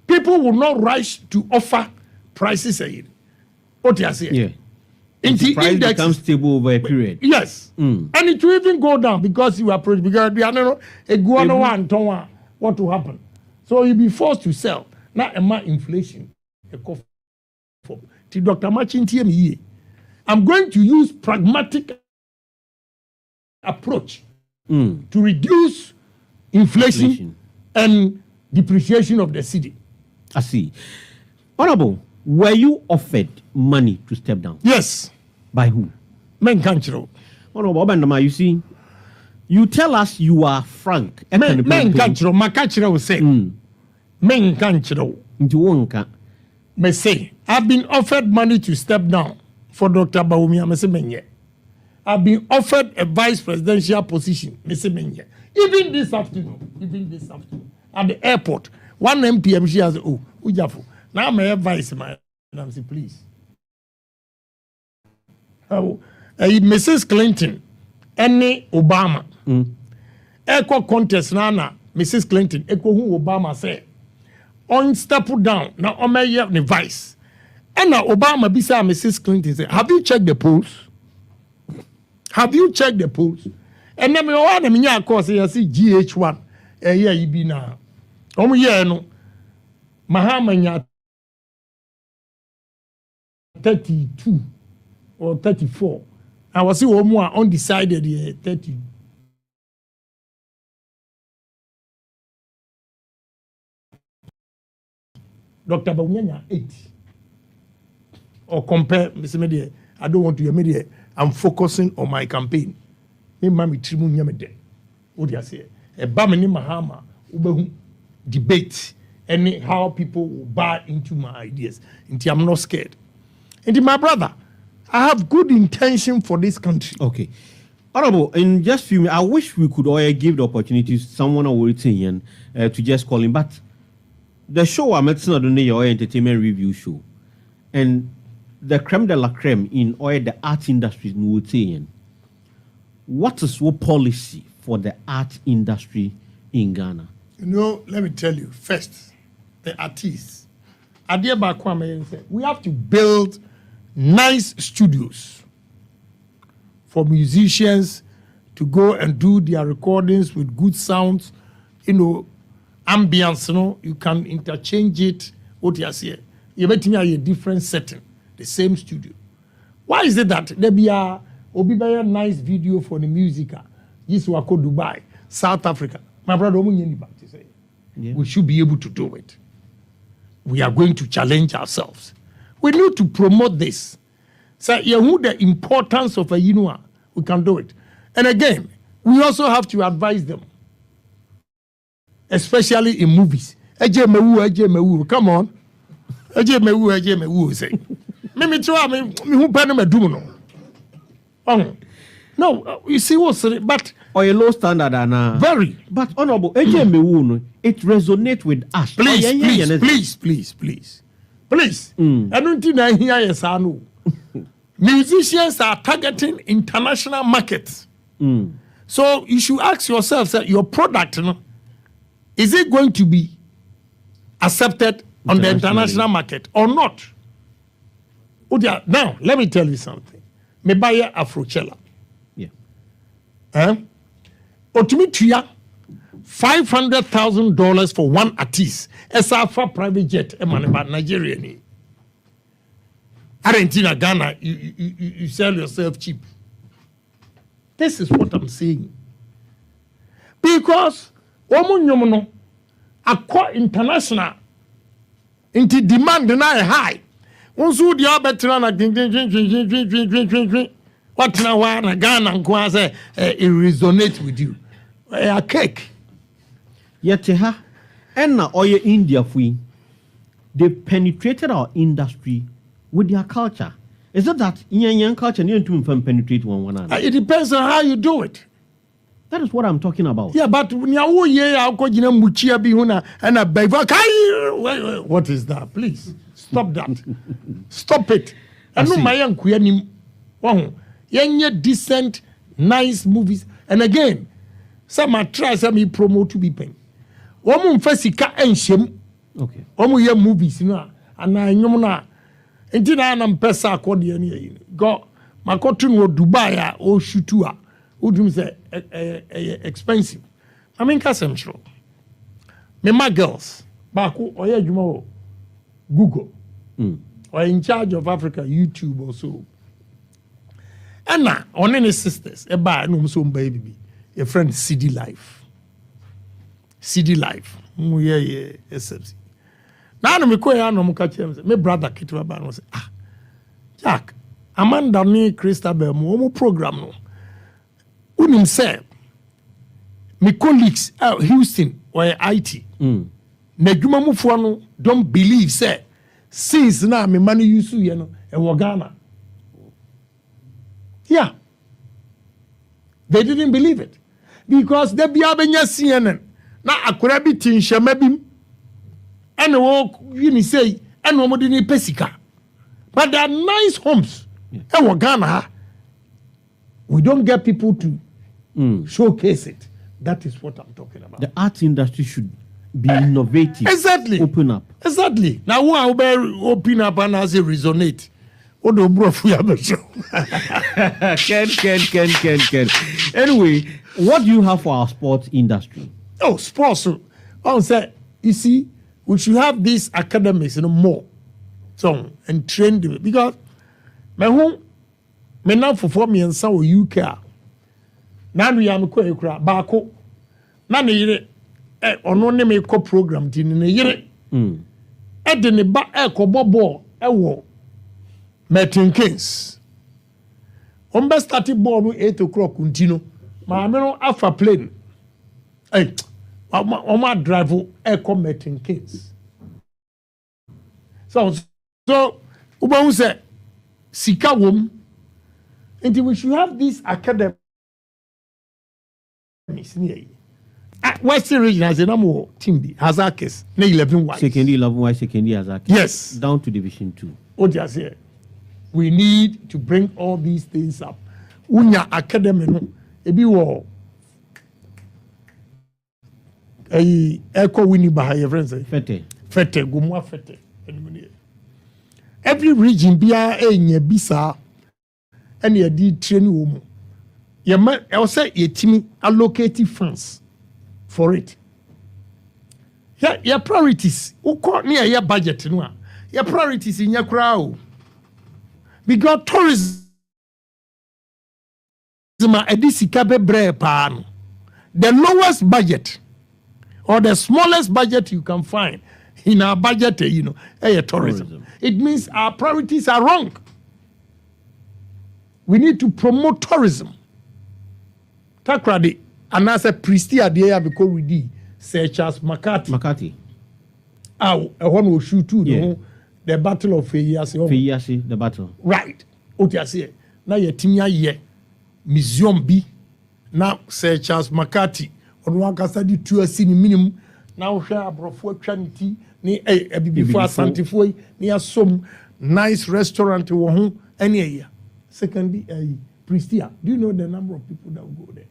people will not rush to offer prices ahead. What you say? Yeah. The price becomes stable over a period. Yes. And it will even go down because you are producing. Because what will happen? So you'll be forced to sell. Now, inflation. Dr. Machin TME. I'm going to use pragmatic approach to reduce inflation and depreciation of the city. I see. Honorable, were you offered money to step down? Yes. By who? Men Kanchiro. Honorable Obandama, you see, you tell us you are frank. Men Kanchiro, Makachiro will say. Men Kanchiro. Me say, I've been offered money to step down for Dr. Bawumia. Me say menye. I've been offered a vice presidential position. Me say menye. Even this afternoon, at the airport, one MPM she has Ujafo. Now my advice, and I'm saying, please. Mrs. Clinton, any Obama, echo contest nana, Mrs. Clinton, echo who Obama say, on step down, now on my vice. And now Obama beside Mrs. Clinton say, have you checked the polls? Have you checked the polls? And then me one me nya course you see GH1 yeah you be now. No Mahama nya 32 or 34. I was see more undecided 30. Dr. Bawumia 8. Or compare, Mr. Media. I don't want to hear media. I'm focusing on my campaign. Me mami trimu nyamede. What do you say? A bamini Mahama ubehu debate and how people will buy into my ideas. Until I'm not scared. And my brother, I have good intention for this country. Okay. Honorable, in just few minutes, I wish we could all give the opportunity to someone waiting to just call him. But the show I'm at your entertainment review show, and the creme de la creme in oil the art industry in what is your policy for the art industry in Ghana? You know, let me tell you, first, the artists. We have to build nice studios for musicians to go and do their recordings with good sounds, ambience, you can interchange it. What you say, you bet me a different setting, the same studio. Why is it that there be a nice video for the music? This wako Dubai, South Africa. My brother, we should be able to do it. We are going to challenge ourselves. We need to promote this. So, the importance of a we can do it. And again, we also have to advise them, especially in movies. Come on. Say. No, you see what's but or a low standard and very. But honorable, it resonates with us. Please. I don't think I hear yes, I know. Musicians are targeting international markets. So you should ask yourself that your product, is it going to be accepted on the international market or not? Now, let me tell you something. Me buy Afrochella. Otumitria $500,000 for one artist. Esafa private jet. About Nigeria. Argentina, Ghana, you sell yourself cheap. This is what I'm saying. Because Omunyomono akwa international into demand na high. Once the other what now na Ghana nko say it resonates with you. A cake. Yet and now oil India fui. They penetrated our industry with their culture. Is it that young culture need to penetrate one another? It depends on how you do it. That is what I'm talking about. Yeah, but what is that? Please stop that. Stop it. I know my young queer decent, nice movies. And again, some are try some promote to be paying. Woman Fessica and shame. Okay. Omu movies, and I know na. Until I am pesa accordion. Go, my cotton will Dubai or Shutua. Would you say expensive? I mean, Casemstro. Me, my girls, Baku or Yajumo, Google, or in charge of Africa, YouTube also. And now, on any sisters, a bar, no, so baby, a friend, CD Life. CD Life. Yeah, SFC. Now, I'm going my brother Kitwa say, Jack, Amanda ni Christabel, mo program no. Unim say, my colleagues Houston or IT. Na dwuma mufoɔ no don't believe say since now me money use you know e Ghana. Yeah. They didn't believe it because they be abenya CNN na akora bi tinhema bim and you say and no more pesika. But there are nice homes in Ghana. We don't get people to showcase it. That is what I'm talking about. The art industry should be innovative. Exactly. Open up. Exactly. Now, who will open up and as it resonate? What do bro we have a show? Ken. Anyway, what do you have for our sports industry? Oh, sports. I say, you see, we should have these academics, more. So, and train them. Because, my home, me now for me and so UK. Now we am quite bako. Now ne ono ne me ko program ti ne yire. E de ne ba e ko bobo e wo Martin Kings. Ombe started ball no 8 o'clock untino. Ma me no afa plane. Oma drive e ko Martin Kings. So uba say sika wom And we should have these academies near Western region has a number of team Hazakis, 11 white. Second 11 white, second Hazakis. Yes. Down to Division 2. What do you say? We need to bring all these things up. Unya academy no ebi wo Eko Winnie Bahaya friends. Fete Gumwa Fete. Every region bia enye bisa and ye di training woman. Ye man I say ye timi allocate funds for it. Your priorities. Uko near your budget no. Your priorities in your crowd. Because tourism the lowest budget or the smallest budget you can find in our budget, tourism. It means our priorities are wrong. We need to promote tourism. Takradi, and as a priesty idea because we did Sir Charles McCarthy. One will shoot too, the battle of Feyasi, the battle. Right. Otiase. Now your timia ye. Museum B. Now Sir Charles McCarthy. On one casadi to a scene minimum. Now share brofo trinity. Ni before Santifoi. Near some nice restaurant to home any year. Secondly, Pristia. Do you know the number of people that will go there?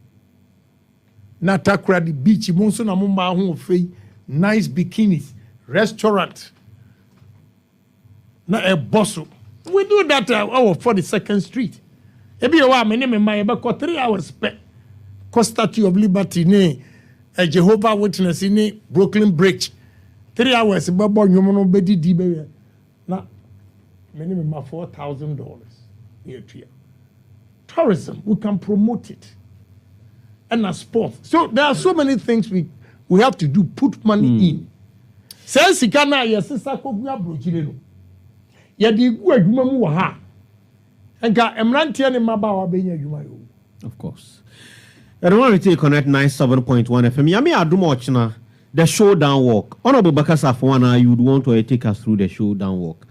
Natakra the beach. Monson amumba home fei. Nice bikinis. Restaurant. Na a bosso. We do that our 42nd Street. Ebi wa me name my ebe 3 hours pe. Statue of Liberty ne a Jehovah Witness ne Brooklyn Bridge. 3 hours be bo nyomo no be di be. Na me name my $4,000 here. Tourism, we can promote it. And a sport. So there are so many things we have to do, put money in. Say sikana yes sister ko gua brochire no. Yadi gu adwuma mu wa ha enka emrantie ne mabawa benya adwuma yo. Of course. I don't want to take connect 97.1 FM. Yami adumo ochina the showdown walk. Honorable Bakasa Afwana, you would want to take us through the showdown walk.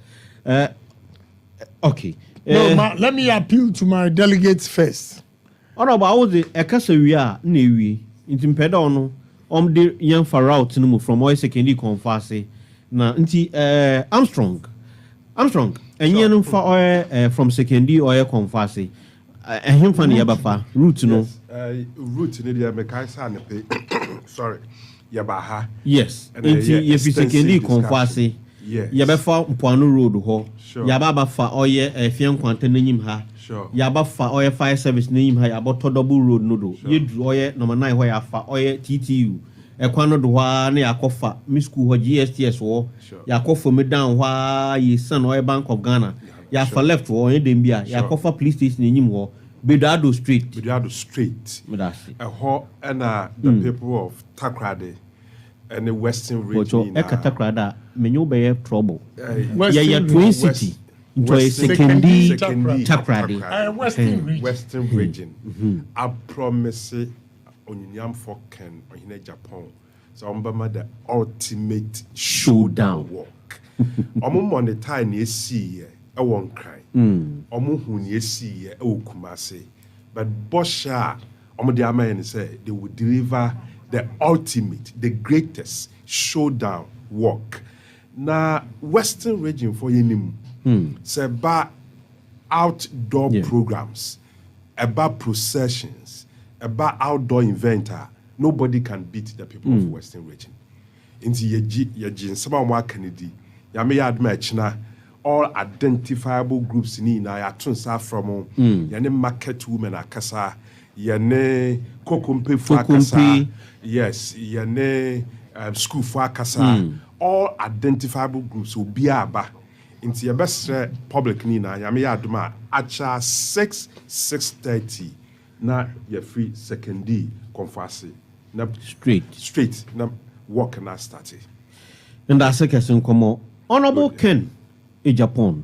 Okay. Let me appeal to my delegates first. Honorable, I was the ekasa wi a na wi. Intimpeda ono de yan far out no from oil secondary confase na nti Armstrong and yen for oil from secondary oil confase him fan yabafa route no route ne dia mekansa ne pe sorry yabaha yes nti ye secondary confase yabafa mpoano road ho yababa fa oil fian kwanta nanyim ha yabafa oil fire service nanyim ha yaboto double road no do yedu oil number 9 ho yafa oil TTU ekwano do wa na yakofa mi school ho GSTS wo yakofa me down wa ye san oil Bank of Ghana ya for left wo dem bia yakofa police station enyim ho Bedado Street medasi ho na the people of Takrade and the Western region Takrada menyo be trouble ya Twin City into a secondary Takrade Western region I promise Onyam Foken Ohene Agyapong so ombama the ultimate showdown walk omo on the time e see e won cry omo hu ne see e Kumase but Bosha omo the amen say they will deliver the ultimate the greatest showdown walk na Western region for yenim say ba outdoor programs about processions about outdoor inventor, nobody can beat the people of Western region. Inti yeji nsema mwa Kennedy. Yame ya adma echina all identifiable groups ni na ya tunsa from yane market women akasa, yane kokompe fu akasa, yes, yane school fu akasa, all identifiable groups will be aba. Inti ya best public ni na yame ya adma acha 6:30. Na your free secondary confase na straight na work na started and that's a question come Honorable Ken Agyapong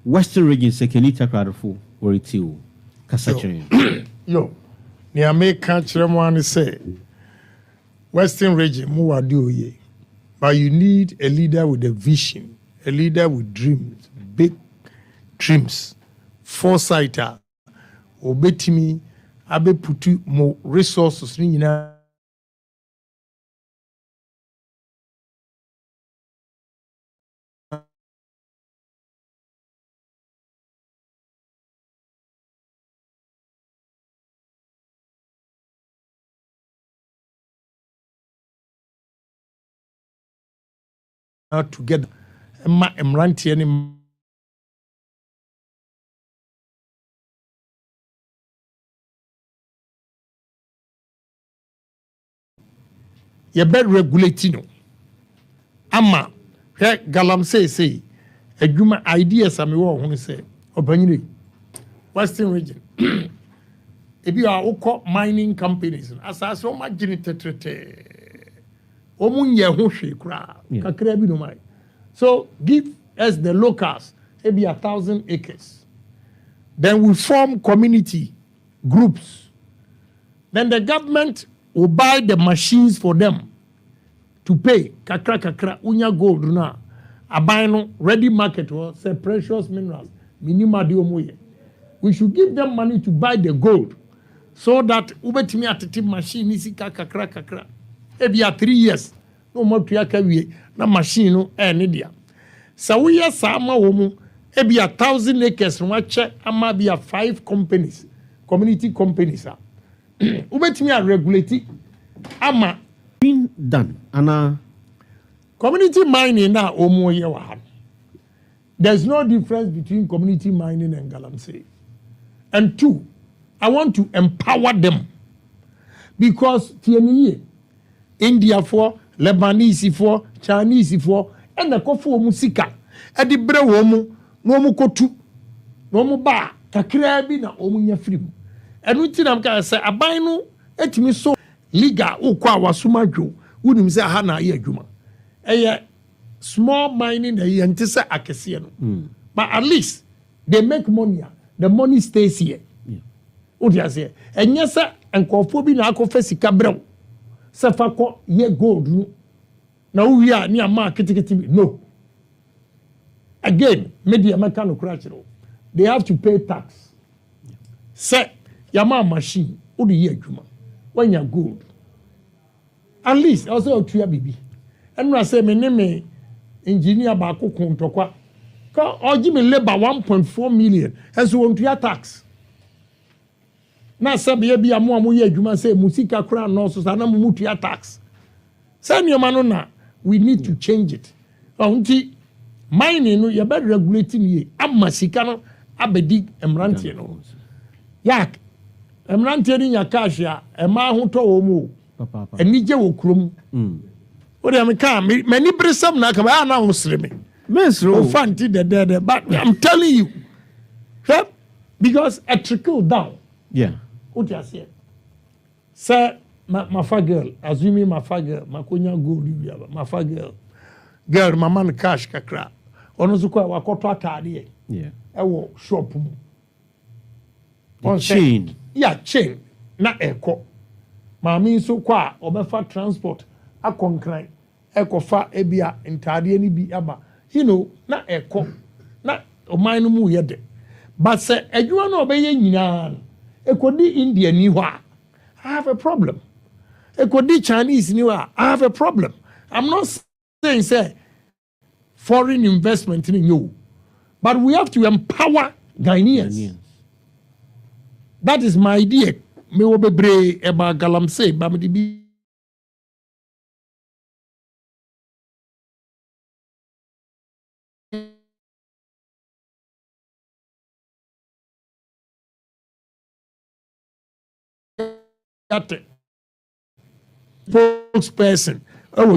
Western region secondary takrado or it you kasachiri yo ni American chiremwan say Western region mu wadu oye but you need a leader with a vision, a leader with dreams, big dreams, foresight obetimi abe putu mo resources ni nyina together ma emrantie ni ye be regulate no ama hwe galamsey say adwuma ideas am wo ho say obanyire Western region ebi a ukọ mining companies asase o magine tetrete o munye ho hwe kura kakra bi no mai so give us the locals maybe 1,000 acres then we form community groups then the government will buy the machines for them to pay kakra unya gold na aban no ready market or say precious minerals minima de omoye we should give them money to buy the gold so that ubetimi atete machine isi kakra ebia 3 years no mo tua ka wie na machine no ne dia sa we yes ama wo mu ebia 1,000 acres no che ama bia 5 companies community companies ubetimi a regulate ama been done and community mining na omoye wa ha there's no difference between community mining and galamsey. And 2, I want to empower them because TNE, India for, Lebanese for, Chinese for, and the kofu musika, and the bre womu, no mu kotu, no mu ba, kakrebi na omunya film. And we tell them, say, abino, etimi so liga, ukwa wasumajo, wouldn't say hana ye juma. Small mining, the yantisa akesiano. But at least they make money. The money stays here. What you say? And yes, sir, and Kofobi na akofesi sika brew. Safako ye gold. Now we are near market. No. Again, media mechanical crutch. They have to pay tax. Say, yama machine, udi ye juma. When you're gold. At least also a tuya bibi. And I say, my name engineer bako kontokwa. Or give me labor 1.4 million and so on to your tax. Now, Sabia be a more you say Musika crown no so sana mutu your tax. Send your manona, we need to change it. Unti mining no you better regulating ye. Am masikano abedig emrantie no. Yak emrantie ni ya cash ya ema ho to omo. Papa. Enije wo krom. What am ka many brisam na ka ba na ho sreme. But I'm telling you, because a trickle down. Yeah. What you say? Sir, my far girl, assuming my far girl, my kunya go, my far girl, my man cash kakra. Onozuko wakoto atade. Yeah. Ewo shop mu. On chain. Yeah, chain. Na eko. Maami nso kwa obefa transport akonkran. Eko fa ebia ntade ni bi aba. You know, na eko na oman no mu yede but say adwuma no obeye nyina ekodi India ni hwa I have a problem ekodi Chinese ni hwa I have a problem. I'm not saying say foreign investment in you, but we have to empower Ghanaians. That is my idea. Me wo bebre eba galamsey ba me di spokesperson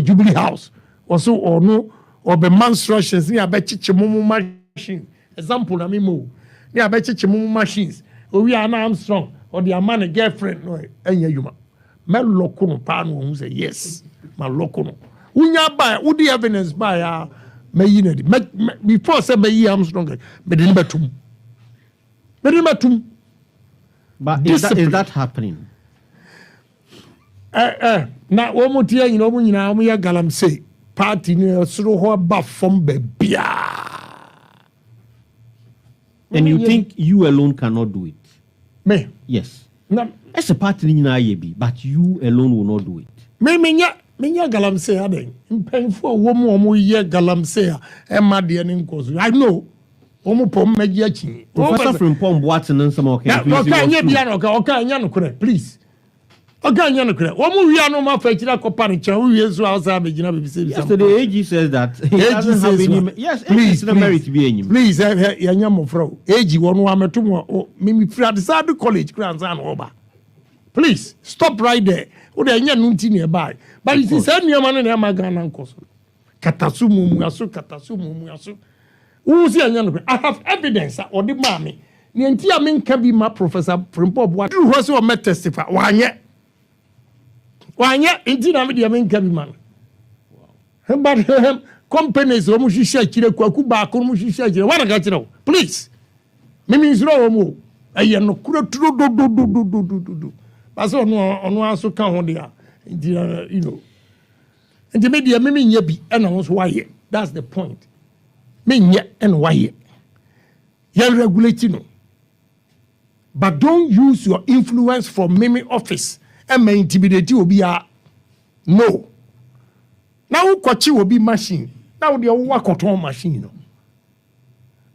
Jubilee House also or no or be instructions ni abechiche mumu machine example na mimo ni abechiche mumu machines we are now Armstrong or the man a girlfriend no enya yuma me lokono pa no hu say yes ma lokono unya ba udi evidence ba ya me yinedi before say me yi Armstrong me de batum but is that happening? Na omutia nyina omu nyina omu ya galamsey party ni soro ho ba from bebia. And you think you alone cannot do it? Me. Yes. Na As a party in IAB, but you alone will not do it. Menya galamsey aden. Mpanyfo a wo mo ye galamsey a emma de ne nkoso. I know. Omo pom magi achi. Professor Frimpong Boateng and some okay. Okay, nya bia no okay nya no kore, please. Okay, nya no kore. Omo wi anu ma fa chira kopa ne chan wi yesu outside be gina be say. Yesterday AG says that he doesn't have any. Yes, please, it's merit to be any. Please, ya nya mo fro. AG wonu ameto mo mimi free at the college grants and oba. Please, stop right there. O de nya no nti ne buy. But you see say nneoma no na ma Ghana nkoso. Katasu mumu aso. Who see anya no? I have evidence or the mommy. Ni enti a menka bi ma Professor Frimpong Boateng. Who so me testify. Wanye enti na me de menka bi man. Wow. But companies o mu hihye kire kwaku ba ko mu hihye kire. Wa na ga kire. Please. Mimi nzuro o mu. Aye no kura turo do. Paso ono aso ka ho de a. You know. Enti me de mimi nya bi e na ho so waye. That's the point. Menya and why you're regulating. But don't use your influence from Mimi office and may intimidate you will be a no. Now Ukochi will be machine. Now the work on machine.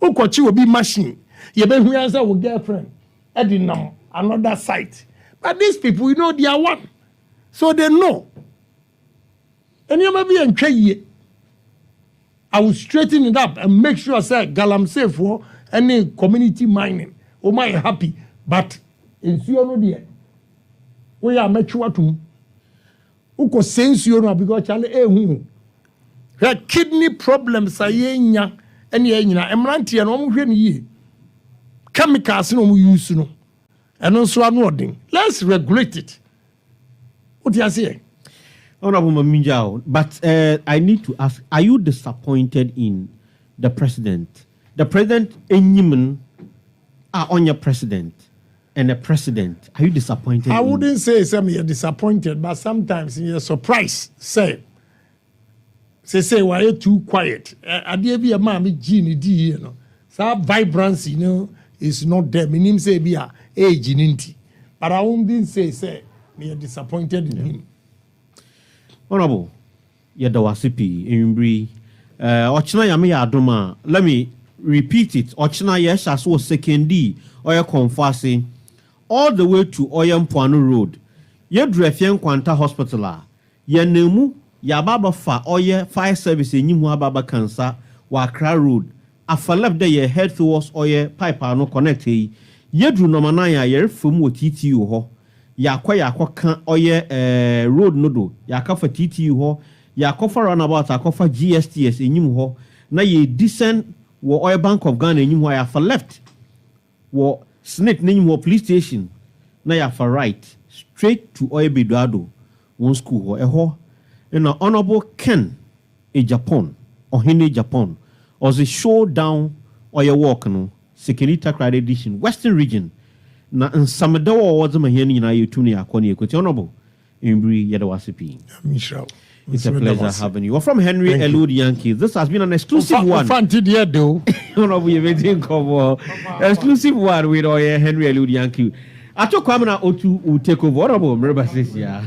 Ukochi will be machine. You bet who answer with girlfriend. Adding another site. But these people, you know, they are one. So they know. And you may be in Kay. I will straighten it up and make sure I say galamsey for any community mining. Oh my happy, but in Siono dear, we are mature to Uko sense you know because Charlie her kidney problems are yenya and yenya emranti and almost ye chemicals no use no and also I'm let's regulate it. What do you say? Honorable Maminjao, but I need to ask, are you disappointed in the president? The president in Yemen are on your president and the president. Are you disappointed? I wouldn't say you're disappointed, but sometimes you're surprised. Say, why are you too quiet? I did be a mommy genie, you know. So vibrancy, you know, is not there. Meaning say be a age in inti. But I wouldn't say you're disappointed in him. Honorable, Yadawasipi, Imbri, Ochina Yami Adoma, let me repeat it. Ochina yes, as was second D, Oya Confasi, all the way to Oyam Puano Road. Yedrefian Quanta Hospital, Yanemu, Yababa Fa Oya Fire Service in Nimuababa Cancer, Wakra Road. After left there, ye head towards Oya Pipe no connect. Yedru Nomanaya, yer from what TTU ho. Yakwa kan oye road nodo yaka for TTU ho yakwa for runabout akwa for GSTS enyim ho na ye descend wo oil bank of Ghana enyim ho ya for left wo snake enyim ho police station na ya for right straight to oil beduado one school ho na honorable Ken Agyapong Ohene Agyapong was a showdown oil walk no security credit edition Western region. Na nsameda wo wodze mahani na yetuni akoni ekweti honorable Imbri Yadawasipi. It's a pleasure having you. We're from Henry Elud Yankee. This has been an exclusive one. Honorable exclusive one with Henry Elud Yankee. Acho kwamna otu will take over honorable Merba says yeah.